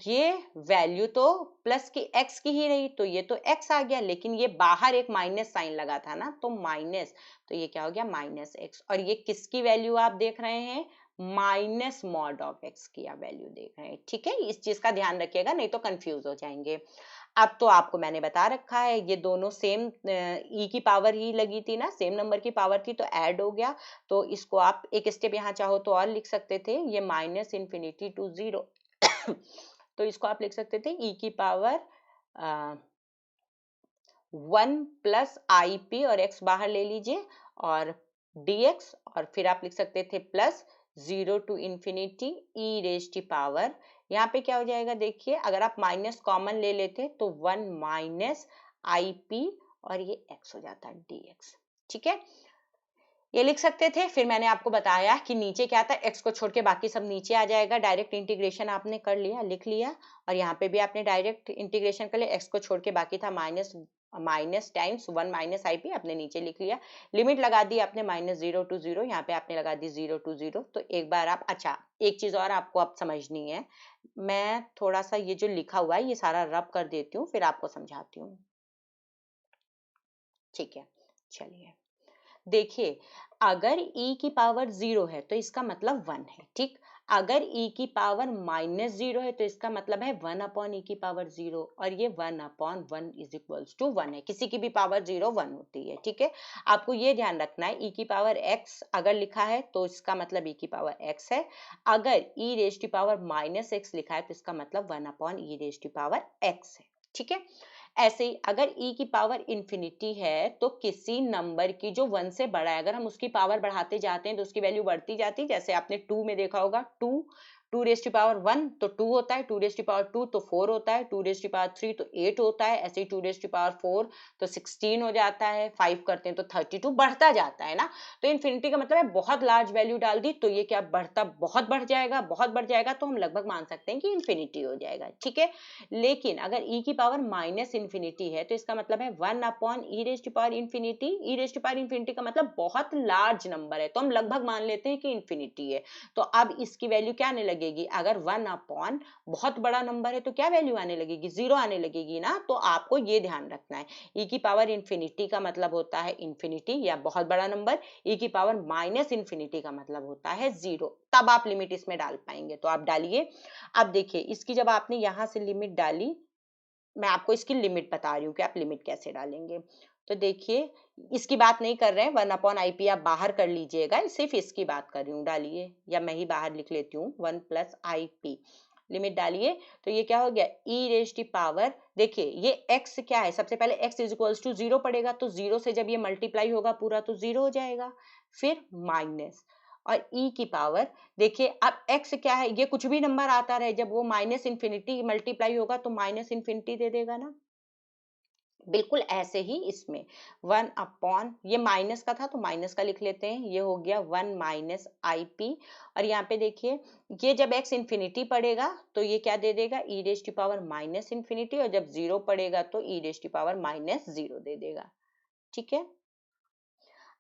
ये वैल्यू तो प्लस की एक्स की ही रही, तो ये तो एक्स आ गया, लेकिन ये बाहर एक माइनस साइन लगा था ना, तो माइनस, तो ये क्या हो गया, माइनस एक्स। और ये किसकी वैल्यू आप देख रहे हैं, माइनस मॉड ऑफ एक्स की आप वैल्यू देख रहे हैं, ठीक है। इस चीज का ध्यान रखिएगा, नहीं तो कंफ्यूज हो जाएंगे। अब तो आपको मैंने बता रखा है, ये दोनों सेम ई की पावर ही लगी थी ना, सेम नंबर की पावर थी, तो ऐड हो गया। तो इसको आप एक स्टेप यहाँ चाहो तो और लिख सकते थे, ये माइनस इंफिनिटी टू 0 तो इसको आप लिख सकते थे ई की पावर 1 प्लस आई पी, और एक्स बाहर ले लीजिए, और dx, और फिर आप लिख सकते थे plus 0 to infinity e raised to power, यहाँ पे क्या हो जाएगा देखिए, अगर आप माइनस कॉमन ले लेते तो 1 माइनस आई पी और ये x हो जाता है dx। ठीक है, ये लिख सकते थे। फिर मैंने आपको बताया कि नीचे क्या था, x को छोड़ के बाकी सब नीचे आ जाएगा। डायरेक्ट इंटीग्रेशन आपने कर लिया, लिख लिया, और यहाँ पे भी आपने डायरेक्ट इंटीग्रेशन कर लिया। x को छोड़ के बाकी था minus times 1 minus I P, आपने नीचे लिख लिया। लिमिट लगा दी आपने -0 to 0, यहाँ पे आपने लगा दी 0 to 0। तो एक बार आप, अच्छा एक चीज और आपको अब समझनी है, मैं थोड़ा सा ये जो लिखा हुआ है ये सारा रब कर देती हूँ, फिर आपको समझाती हूँ। ठीक है, चलिए देखिए, अगर e की पावर 0 है तो इसका मतलब 1 है। ठीक, अगर e की पावर -0 है तो इसका मतलब है 1 अपॉन e की पावर 0, और ये 1 अपॉन 1 इज इक्वल्स टू 1 है। किसी की भी पावर 0 1 होती है। ठीक है, आपको ये ध्यान रखना है, e की पावर x अगर लिखा है तो इसका मतलब e की पावर x है। अगर e raise to power -x लिखा है तो इसका मतलब 1 upon e raise to power x है। ठीक है, ऐसे ही अगर e की पावर इंफिनिटी है तो किसी नंबर की जो 1 से बड़ा है, अगर हम उसकी पावर बढ़ाते जाते हैं तो उसकी वैल्यू बढ़ती जाती है। जैसे आपने 2 में देखा होगा, 2 रेज टू पावर 1 तो 2 होता है, 2 रेज टू पावर 2 तो 4 होता है, 2 रेज टू पावर 3 तो 8 होता है, ऐसे ही 2 रेज टू पावर 4 तो 16 हो जाता है, 5 करते हैं तो 32 बढ़ता जाता है ना। तो इन्फिनिटी का मतलब है बहुत लार्ज वैल्यू डाल दी तो ये क्या बढ़ता, बहुत बढ़ जाएगा, बहुत बढ़ जाएगा, तो हम लगभग मान सकते हैं कि इन्फिनिटी हो जाएगा। ठीक है, लेकिन अगर e की पावर माइनस इन्फिनिटी है तो इसका मतलब है 1 upon E raise to power infinity. E raise to power infinity का मतलब बहुत लार्ज नंबर है, तो हम लगभग मान लेते हैं कि इन्फिनिटी है। तो अब इसकी वैल्यू क्या आने लगेगी, अगर 1 अपॉन बहुत बड़ा नंबर है तो क्या वैल्यू आने लगेगी, 0 आने लगेगी ना। तो आपको ये ध्यान रखना है, e की पावर इन्फिनिटी का मतलब होता है इन्फिनिटी या बहुत बड़ा नंबर, e की पावर माइनस इन्फिनिटी का मतलब होता है 0। तब आप लिमिट इसमें डाल पाएंगे, तो आप डालिए। अब देखिए, इसकी जब आपने यहां से लिमिट डाली, मैं आपको इसकी लिमिट बता रही हूँ कि आप लिमिट कैसे डालेंगे। तो देखिए, इसकी बात नहीं कर रहे हैं, 1 अपॉन आई पी आप बाहर कर लीजिएगा, सिर्फ इसकी बात कर रही हूँ। डालिए, या मैं ही बाहर लिख लेती हूँ, 1 प्लस आई पी, लिमिट डालिए। तो ये क्या हो गया, ई रेज टू पावर, देखिए ये x क्या है, सबसे पहले x इज इक्वल्स टू 0 पड़ेगा, तो 0 से जब ये मल्टीप्लाई होगा पूरा तो 0 हो जाएगा, फिर माइनस, और e की पावर, देखिए अब x क्या है, ये कुछ भी नंबर आता रहे, जब वो माइनस इन्फिनिटी मल्टीप्लाई होगा तो माइनस इन्फिनिटी दे देगा ना। बिल्कुल ऐसे ही इसमें 1 अपॉन, ये माइनस का था तो माइनस का लिख लेते हैं, ये हो गया 1 माइनस आई पी। और यहाँ पे देखिए, ये जब x इन्फिनिटी पड़ेगा तो ये क्या दे देगा, e raise to power minus infinity, और जब 0 पड़ेगा तो ई रेज टू पावर -0 दे देगा। ठीक है,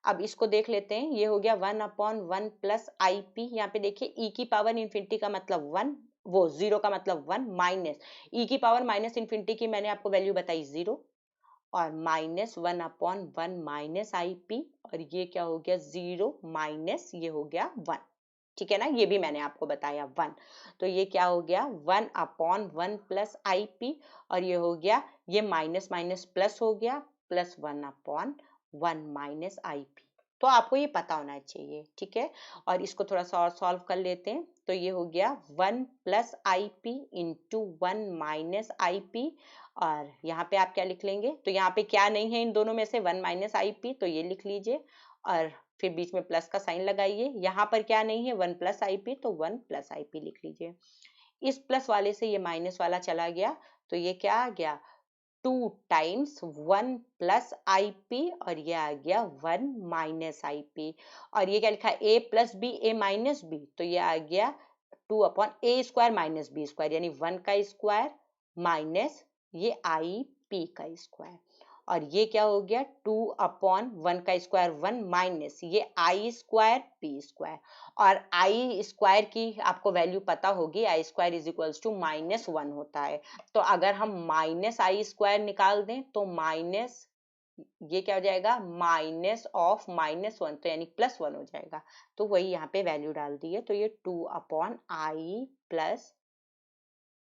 अब इसको देख लेते हैं, ये हो गया 1 अपॉन 1 प्लस आई पी। यहाँ पे देखिए, e की पावर इन्फिनिटी का मतलब 1, वो 0 का मतलब 1, माइनस e की पावर माइनस इन्फिनिटी की मैंने आपको वैल्यू बताई 0, और minus 1 upon 1 minus I P, और ये क्या हो गया 0 माइनस, ये हो गया 1। ठीक है ना, ये भी मैंने आपको बताया 1। तो ये क्या हो गया 1 अपॉन 1 प्लस आई पी, और ये हो गया, ये माइनस माइनस प्लस हो गया, plus 1 upon 1 minus I P. तो आपको ये पता होना चाहिए। ठीक है, और इसको थोड़ा सा और सॉल्व कर लेते हैं। तो ये हो गया 1 plus I P into 1 minus I P, और यहाँ पे आप क्या लिख लेंगे, तो यहाँ पे क्या नहीं है इन दोनों में से, 1 माइनस आई पी, तो ये लिख लीजिए, और फिर बीच में प्लस का साइन लगाइए। यहाँ पर क्या नहीं है, 1 प्लस आई पी, तो 1 प्लस आई पी लिख लीजिए। इस प्लस वाले से ये माइनस वाला चला गया, तो ये क्या आ गया, 2 टाइम्स 1 प्लस आई पी, और ये आ गया 1 माइनस आई पी। और ये क्या लिखा है, a plus B, A minus B, तो ये आ गया 2 upon A square minus B square, यानी 1 का स्क्वायर माइनस ये आई पी का स्क्वायर, और ये क्या हो गया 2 अपॉन 1 का स्क्वायर 1 माइनस ये आई स्क्वायर पी स्क्वायर। और आई स्क्वायर की आपको वैल्यू पता होगी, आई स्क्वायर इज इक्वल्स टू -1 होता है। तो अगर हम माइनस आई स्क्वायर निकाल दें तो माइनस, ये क्या हो जाएगा, माइनस ऑफ -1, तो यानी +1 हो जाएगा। तो वही यहाँ पे वैल्यू डाल दी है, तो ये 2 upon I plus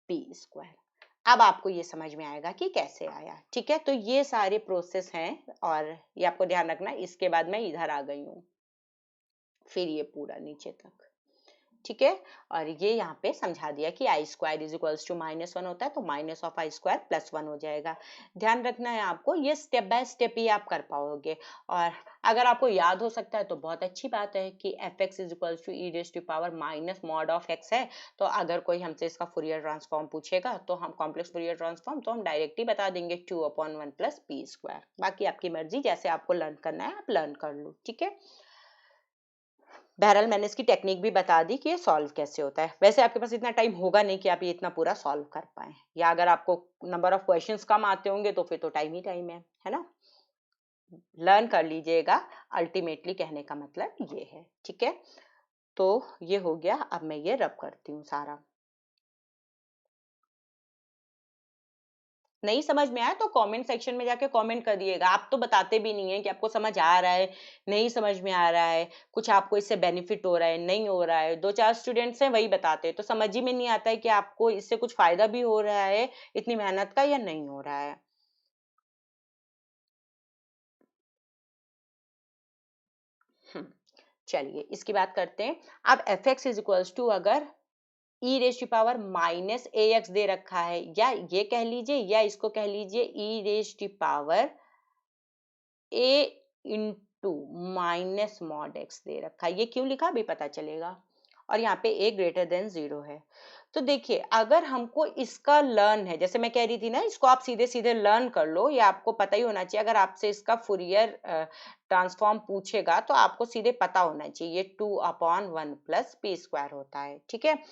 P square. अब आपको ये समझ में आएगा कि कैसे आया। ठीक है, तो ये सारे प्रोसेस हैं, और ये आपको ध्यान रखना। इसके बाद मैं इधर आ गई हूँ, फिर ये पूरा नीचे तक। ठीक है। और ये यहाँ पे समझा दिया कि आई स्क्वायर इज इक्वल्स टू -1 होता है, तो minus of I square plus 1 हो जाएगा। ध्यान रखना है आपको, ये स्टेप बाय स्टेप ही आप कर पाओगे। और अगर आपको याद हो सकता है तो बहुत अच्छी बात है कि F x is equals to E raise to power minus mod of X है। तो अगर कोई हमसे इसका फूरियर ट्रांसफॉर्म पूछेगा तो हम कॉम्प्लेक्स फूरियर ट्रांसफॉर्म तो हम डायरेक्ट ही बता देंगे 2/1 प्लस पी स्क्वायर। बाकी आपकी मर्जी, जैसे आपको लर्न करना है आप लर्न कर लो, ठीक है। बहरहाल मैंने इसकी टेक्निक भी बता दी कि ये सॉल्व कैसे होता है। वैसे आपके पास इतना टाइम होगा नहीं कि आप ये इतना पूरा सॉल्व कर पाए, या अगर आपको नंबर ऑफ क्वेश्चंस कम आते होंगे तो फिर तो टाइम ही टाइम है ना। लर्न कर लीजिएगा, अल्टीमेटली कहने का मतलब ये है, ठीक है। तो ये हो गया, अब मैं ये रब करती हूँ सारा। नहीं समझ में आया तो कमेंट सेक्शन में जाके कमेंट कर दिएगा। आप तो बताते भी नहीं है कि आपको समझ आ रहा है, नहीं समझ में आ रहा है, कुछ आपको इससे बेनिफिट हो रहा है, नहीं हो रहा है। 2-4 स्टूडेंट्स हैं वही बताते हैं, तो समझ ही में नहीं आता है कि आपको इससे कुछ फायदा भी हो रहा है इतनी मेहनत का, या नहीं हो रहा है। चलिए इसकी बात करते हैं। अब f x is equals to, अगर e raise to power minus a x दे रखा है, या ये कह लीजिए या इसको कह लीजिए e raise to power a into minus mod x दे रखा है। ये क्यों लिखा अभी पता चलेगा। और यहाँ पे ए ग्रेटर देन 0 है। तो देखिए अगर हमको इसका लर्न है, जैसे मैं कह रही थी ना, इसको आप सीधे सीधे लर्न कर लो, ये आपको पता ही होना चाहिए। अगर आपसे इसका फूरियर ट्रांसफॉर्म पूछेगा तो आपको सीधे पता होना चाहिए, ये 2/1 प्लस पी स्क्वायर होता है, ठीक है।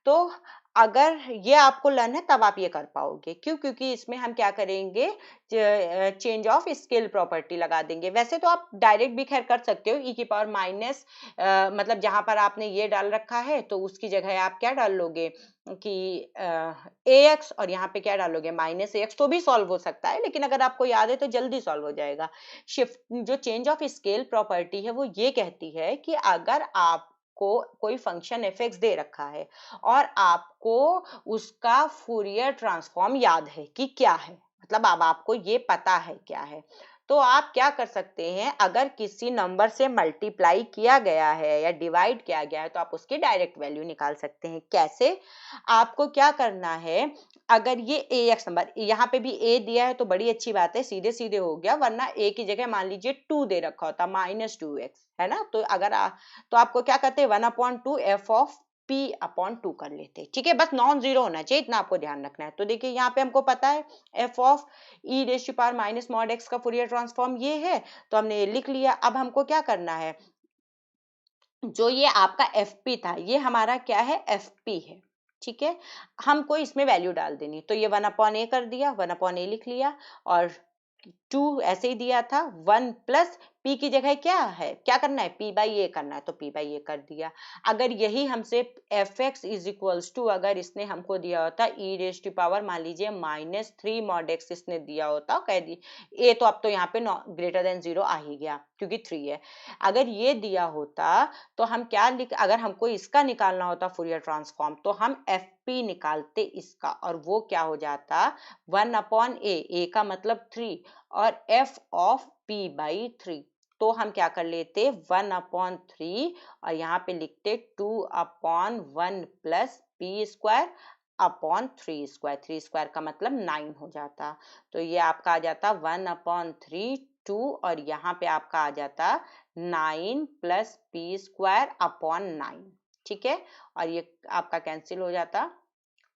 तो अगर ये आपको लर्न है तब आप ये कर पाओगे। क्यों? क्योंकि इसमें हम क्या करेंगे, चेंज ऑफ स्केल प्रॉपर्टी लगा देंगे। वैसे तो आप डायरेक्ट भी खैर कर सकते हो, ई की पावर माइनस मतलब जहां पर आपने ये डाल रखा है तो उसकी जगह आप क्या डाल लोगे कि ए एक्स, और यहाँ पे क्या डालोगे माइनस ए एक्स, तो भी सॉल्व हो सकता है। लेकिन अगर आपको याद है तो जल्दी सॉल्व हो जाएगा। शिफ्ट जो चेंज ऑफ स्केल प्रॉपर्टी है वो ये कहती है कि अगर आपको कोई फंक्शन एफ एक्स दे रखा है और आपको उसका फूरियर ट्रांसफॉर्म याद है कि क्या है, मतलब अब आपको ये पता है क्या है, तो आप क्या कर सकते हैं, अगर किसी नंबर से मल्टीप्लाई किया गया है या डिवाइड किया गया है तो आप उसकी डायरेक्ट वैल्यू निकाल सकते हैं। कैसे? आपको क्या करना है, अगर ये ए एक्स नंबर, यहाँ पे भी ए दिया है तो बड़ी अच्छी बात है, सीधे सीधे हो गया, वरना ए की जगह मान लीजिए 2 दे रखा होता, -2x है ना। तो अगर तो आपको क्या कहते हैं, 1/2 एफ ऑफ p/2 कर लेते हैं, ठीक है। बस नॉन जीरो होना चाहिए, इतना आपको ध्यान रखना है। तो देखिए यहाँ पे हमको पता है F of E raise to power minus mod X का फूरियर ट्रांसफॉर्म ये है, तो हमने ये लिख लिया। अब हमको क्या करना है, जो ये आपका एफ पी था ये हमारा क्या है, एफ पी है, ठीक है। हमको इसमें वैल्यू डाल देनी, तो ये 1/a कर दिया, 1/a लिख लिया, और 2 ऐसे ही दिया था, 1 प्लस p की जगह क्या है, क्या करना है, p बाई ए करना है, तो p बाई ए कर दिया। अगर यही हमसे F x is equals to, अगर इसने हमको दिया होता ई रेज टू पावर मान लीजिए -3 मॉड एक्स इसने दिया होता, कह दी ए, तो अब तो यहाँ पे ग्रेटर देन 0 आ ही गया क्योंकि 3 है। अगर ये दिया होता तो हम क्या लिख, अगर हमको इसका निकालना होता फूरियर ट्रांसफॉर्म, तो हम एफ पी निकालते इसका, और वो क्या हो जाता 1/a, ए का मतलब 3, और f ऑफ p बाई 3। तो हम क्या कर लेते 1/3, और यहाँ पे लिखते 2/1 plus P square upon 3 square, 3 square का मतलब 9 हो जाता। तो ये आपका आ जाता 1/3 2, और यहाँ पे आपका आ जाता 9 प्लस पी स्क्वायर अपॉन 9, ठीक है। और ये आपका कैंसिल हो जाता,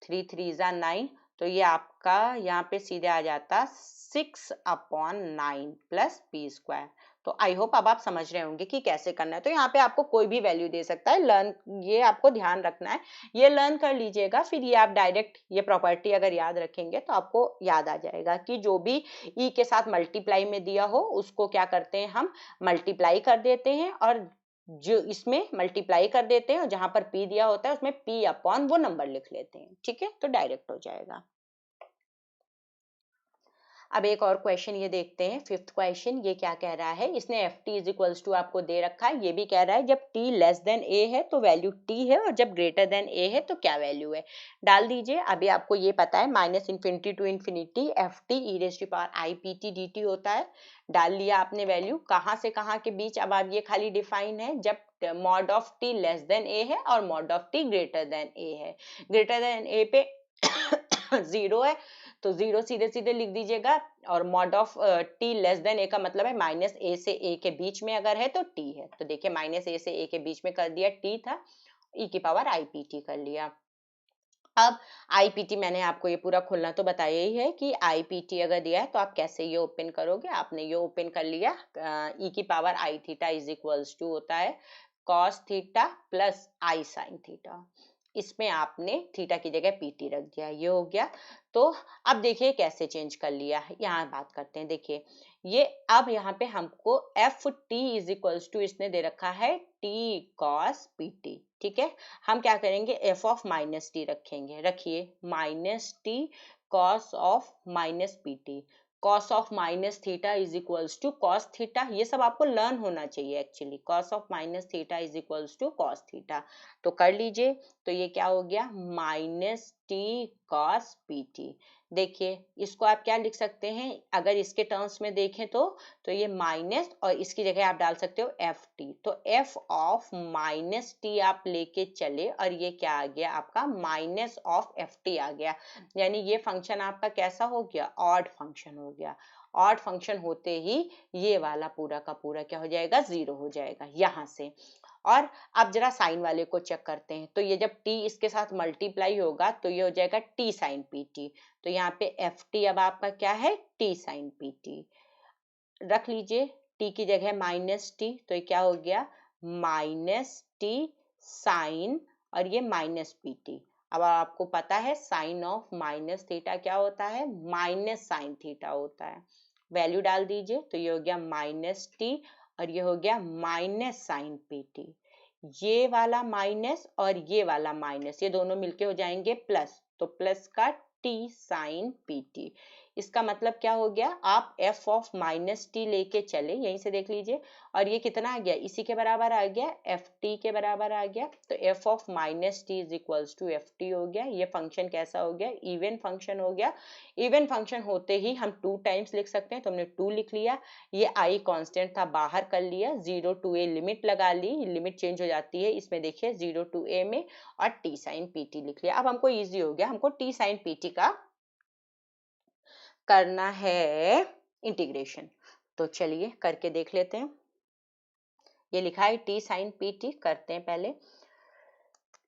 3 3 जा 9, तो ये आपका यहाँ पे सीधे आ जाता 6/9 प्लस पी स्क्वायर। तो आई होप अब आप समझ रहे होंगे कि कैसे करना है। तो यहाँ पे आपको कोई भी वैल्यू दे सकता है, लर्न, ये आपको ध्यान रखना है, ये लर्न कर लीजिएगा, फिर ये आप डायरेक्ट ये प्रॉपर्टी अगर याद रखेंगे तो आपको याद आ जाएगा कि जो भी ई के साथ मल्टीप्लाई में दिया हो उसको क्या करते हैं, हम मल्टीप्लाई कर देते हैं, और जो इसमें मल्टीप्लाई कर देते हैं, और जहां पर p दिया होता है उसमें p अपॉन वो नंबर लिख लेते हैं, ठीक है। तो डायरेक्ट हो जाएगा। अब एक और क्वेश्चन ये देखते हैं, फिफ्थ क्वेश्चन। ये क्या कह रहा है, इसने F T is equals to आपको दे रखा है। ये भी कह रहा है जब टी लेस देन ए है तो वैल्यू टी है, और जब ग्रेटर देन ए है तो क्या वैल्यू है। डाल दीजिए। अभी आपको ये पता है minus infinity to infinity F T E raise to power I P T D T होता है। डाल लिया आपने वैल्यू। कहाँ से कहाँ के बीच, अब आप ये खाली डिफाइन है जब mod of t less than a है और mod of t greater than a है। ग्रेटर देन ए पे 0 है तो 0 सीधे सीधे लिख दीजिएगा, और mod of t less than a का मतलब है माइनस ए से ए के बीच में अगर है तो टी है। तो देखिए माइनस ए से ए के बीच में कर दिया, टी था, ई की पावर आई पी टी कर लिया। अब आईपीटी मैंने आपको ये पूरा खोलना तो बताया ही है कि आईपीटी अगर दिया है तो आप कैसे ये ओपन करोगे। आपने ये ओपन कर लिया, ई की power I theta is equals to होता है कॉस थीटा प्लस आई साइन थीटा। इसमें आपने थीटा की जगह पीटी रख दिया, ये हो गया। तो अब देखिए कैसे चेंज कर लिया, यहाँ बात करते हैं। देखिए ये अब यहाँ पे हमको f T is equals to इसने दे रखा है टी कॉस पी टी, ठीक है। हम क्या करेंगे, एफ ऑफ माइनस टी रखेंगे। रखिए minus t cos of minus p t, cos of minus theta is equals to cos theta. ये सब आपको लर्न होना चाहिए actually. Cos of minus theta is equals to cos theta, तो कर लीजिए। तो ये क्या हो गया, minus t cos p t. देखिए इसको आप क्या लिख सकते हैं, अगर इसके टर्म्स में देखें तो ये माइनस, और इसकी जगह आप डाल सकते हो एफ टी। तो एफ ऑफ माइनस टी आप लेके चले, और ये क्या आ गया आपका, माइनस ऑफ एफ टी आ गया। यानी ये फंक्शन आपका कैसा हो गया, ऑड फंक्शन हो गया। ऑड फंक्शन होते ही ये वाला पूरा का पूरा क्या हो जाएगा, जीरो हो जाएगा यहाँ से। और अब जरा साइन वाले को चेक करते हैं। तो ये जब t इसके साथ मल्टीप्लाई होगा तो ये हो जाएगा t साइन पी टी। तो यहाँ पे एफ टी अब आपका क्या है, t साइन पी टी। रख लीजिए t की जगह माइनस टी, तो ये क्या हो गया, माइनस टी साइन, और ये माइनस पी टी। अब आपको पता है साइन ऑफ माइनस थीटा क्या होता है, माइनस साइन थीटा होता है। वैल्यू डाल दीजिए, तो ये हो गया माइनस टी, और ये हो गया माइनस साइन पी टी। ये वाला माइनस और ये वाला माइनस, ये दोनों मिलके हो जाएंगे प्लस, तो प्लस का टी साइन पी टी। इसका मतलब क्या हो गया, आप f ऑफ माइनस टी लेके चले, यहीं से देख लीजिए, और ये कितना आ गया, इसी के बराबर आ गया, एफ टी के बराबर आ गया। तो f of minus t is equals to f t हो गया। ये फंक्शन कैसा हो गया, इवन फंक्शन हो गया। इवन फंक्शन होते ही हम 2 टाइम्स लिख सकते हैं, तो हमने 2 लिख लिया। ये आई कांस्टेंट था, बाहर कर लिया, 0 टू ए लिमिट लगा ली, लिमिट चेंज हो जाती है इसमें, देखिए 0 टू ए में, और टी साइन पी टी लिख लिया। अब हमको इजी हो गया, हमको टी साइन पी टी का करना है इंटीग्रेशन। तो चलिए करके देख लेते हैं। ये लिखा है टी साइन पी टी, करते हैं पहले।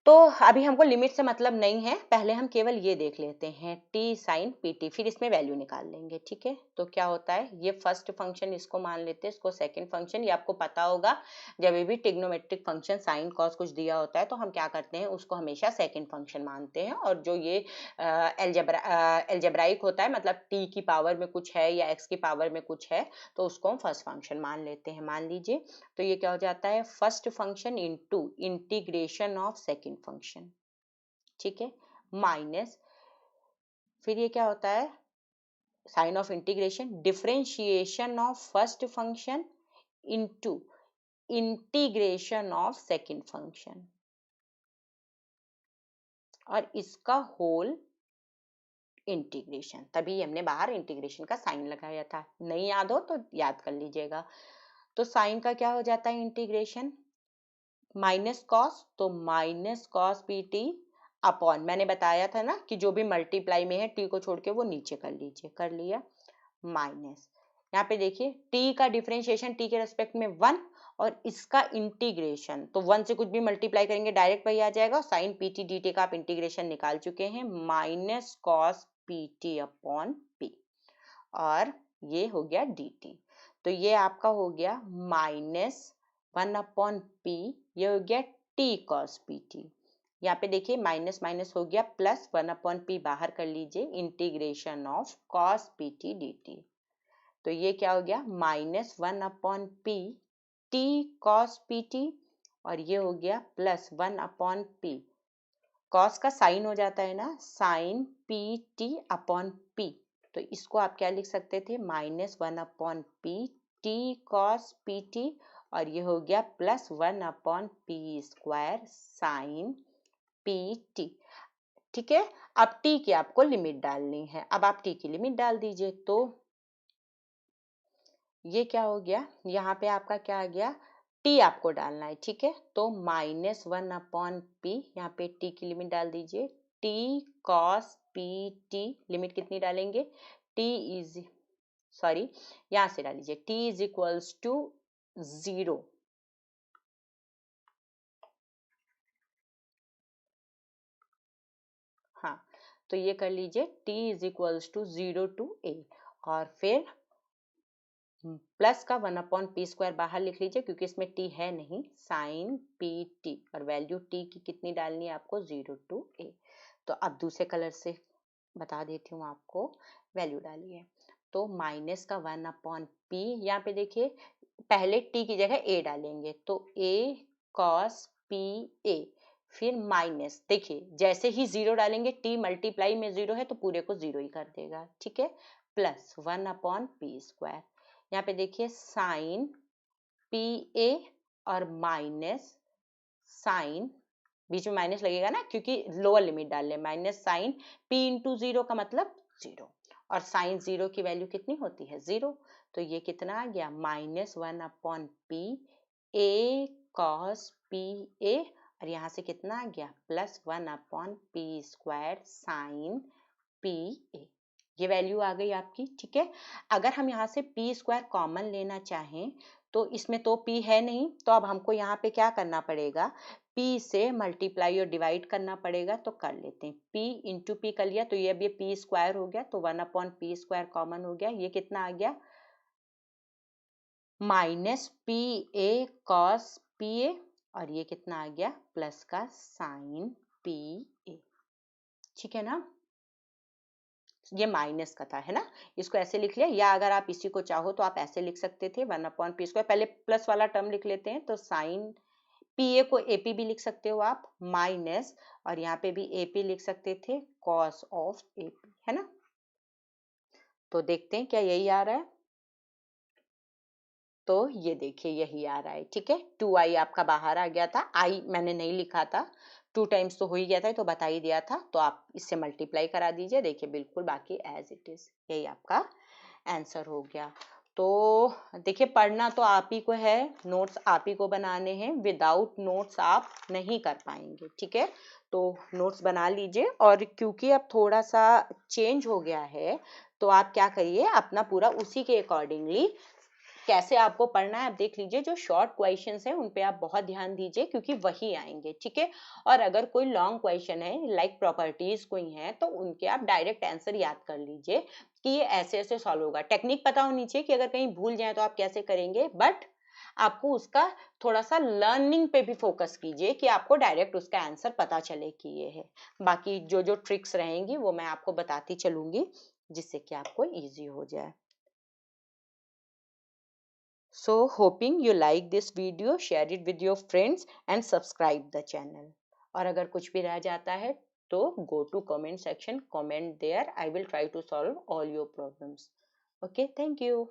तो अभी हमको लिमिट से मतलब नहीं है, पहले हम केवल ये देख लेते हैं टी साइन पी टी, फिर इसमें वैल्यू निकाल लेंगे, ठीक है। तो क्या होता है, ये फर्स्ट फंक्शन इसको मान लेते हैं, इसको सेकंड फंक्शन। ये आपको पता होगा जब भी ट्रिग्नोमेट्रिक फंक्शन साइन कॉस कुछ दिया होता है तो हम क्या करते हैं, उसको हमेशा सेकंड फंक्शन मानते हैं। और जो ये एल्जेब्राइक होता है, मतलब टी की पावर में कुछ है या एक्स की पावर में कुछ है, तो उसको हम फर्स्ट फंक्शन मान लेते हैं। मान लीजिए, तो ये क्या हो जाता है, first function into integration of second function, ठीक है, माइनस, फिर ये क्या होता है, sine of integration, differentiation of first function into integration of second function, और इसका होल इंटीग्रेशन। तभी हमने बाहर इंटीग्रेशन का साइन लगाया था, नहीं याद हो तो याद कर लीजिएगा। तो साइन का क्या हो जाता है इंटीग्रेशन, माइनस कॉस, तो minus cos p t upon, मैंने बताया था ना कि जो भी मल्टीप्लाई में है टी को छोड़ के वो नीचे कर लीजिए, कर लिया, माइनस, यहाँ पे देखिए टी का डिफरेंशिएशन टी के रेस्पेक्ट में 1, और इसका इंटीग्रेशन तो 1 से कुछ भी मल्टीप्लाई करेंगे डायरेक्ट वही आ जाएगा। Sine p T D t का आप इंटीग्रेशन निकाल चुके हैं, minus cos p t upon p, और ये हो गया डी टी। तो ये आपका हो गया माइनस 1 अपॉन पी, ये हो गया टी कॉस पी टी। यहाँ पे देखिए माइनस माइनस हो गया प्लस, 1 अपॉन पी बाहर कर लीजिए, integration of cos p T D t. तो ये क्या हो गया, minus 1 upon p t cos p t, और ये हो गया प्लस 1 अपॉन पी, कॉस का साइन हो जाता है ना, sine p t upon p, तो इसको आप क्या लिख सकते थे, -1/p T cos p t, और ये हो गया +1/p² साइन पी टी। ठीक है, अब t की आपको लिमिट डालनी है। अब आप t की लिमिट डाल दीजिए, तो ये क्या हो गया, यहाँ पे आपका क्या आ गया, t आपको डालना है। ठीक है, तो -1/p, यहाँ पे t की लिमिट डाल दीजिए, t cos p t, limit कितनी डालेंगे, t इज सॉरी यहाँ से डाल लीजिए, t इज इक्वल्स टू 0। हाँ, तो ये कर लीजिए, t is equals to 0 to a, और फिर प्लस का 1/p² बाहर लिख लीजिए क्योंकि इसमें t है नहीं, साइन पी टी, और वैल्यू t की कितनी डालनी है आपको, 0 to a। तो अब दूसरे कलर से बता देती हूँ आपको, वैल्यू डालिए, तो माइनस का 1/p, यहाँ पे देखिए पहले t की जगह a डालेंगे, तो a cos p a, फिर माइनस, देखिए जैसे ही 0 डालेंगे, t मल्टीप्लाई में 0 है तो पूरे को 0 ही कर देगा। ठीक है, प्लस 1/p², यहाँ पे देखिए साइन पी ए और माइनस साइन, बीच में माइनस लगेगा ना क्योंकि लोअर लिमिट डाल रहे, माइनस साइन पी इंटू 0 का मतलब 0, और साइन 0 की वैल्यू कितनी होती है, 0। तो ये कितना आ गया, -1/p A cos P A, और यहाँ से कितना आ गया, +1/p² साइन पी ए। ये वैल्यू आ गई आपकी। ठीक है, अगर हम यहाँ से p² कॉमन लेना चाहें तो इसमें तो p है नहीं, तो अब हमको यहाँ पे क्या करना पड़ेगा, p से मल्टीप्लाई और डिवाइड करना पड़ेगा, तो कर लेते हैं, p इंटू p कर लिया तो ये अब ये p² हो गया, तो 1/p² कॉमन हो गया, ये कितना आ गया, -pa cos pa, और ये कितना आ गया, प्लस का साइन pa। ठीक है ना, ये माइनस का था, है ना, इसको ऐसे लिख लिया, या अगर आप इसी को चाहो तो आप ऐसे लिख सकते थे, 1/p², पहले प्लस वाला टर्म लिख लेते हैं, तो साइन पीए को एपी भी लिख सकते हो आप, माइनस, और यहाँ पे भी एपी लिख सकते थे, कॉस ऑफ एपी, है ना। तो देखते हैं क्या यही आ रहा है, तो ये देखिए यही आ रहा है। ठीक है, 2i आपका बाहर आ गया था, i मैंने नहीं लिखा था, 2 टाइम्स तो हो ही गया था, तो बता ही दिया था, तो आप इससे मल्टीप्लाई करा दीजिए, देखिए बिल्कुल बाकी एज इट इज, यही आपका आंसर हो गया। तो देखिए पढ़ना तो आप ही को है, नोट्स आप ही को बनाने हैं, विदाउट नोट्स आप नहीं कर पाएंगे। ठीक है, तो नोट्स बना लीजिए, और क्योंकि अब थोड़ा सा चेंज हो गया है, तो आप क्या करिए, अपना पूरा उसी के अकॉर्डिंगली कैसे आपको पढ़ना है आप देख लीजिए, जो शॉर्ट क्वेश्चंस हैं उन पे आप बहुत ध्यान दीजिए क्योंकि वही आएंगे। ठीक है, और अगर कोई लॉन्ग क्वेश्चन है लाइक प्रॉपर्टीज कोई है तो उनके आप डायरेक्ट आंसर याद कर लीजिए कि ये ऐसे ऐसे सॉल्व होगा, टेक्निक पता होनी चाहिए कि अगर कहीं भूल जाए तो आप कैसे करेंगे, बट आपको उसका थोड़ा सा लर्निंग पे भी फोकस कीजिए कि आपको डायरेक्ट उसका आंसर पता चले कि ये है। बाकी जो जो ट्रिक्स रहेंगी वो मैं आपको बताती चलूंगी जिससे कि आपको इजी हो जाए। So hoping you like this video, share it with your friends and subscribe the channel. और अगर कुछ भी रह जाता है तो go to comment section, comment there. I will try to solve all your problems. Okay, thank you.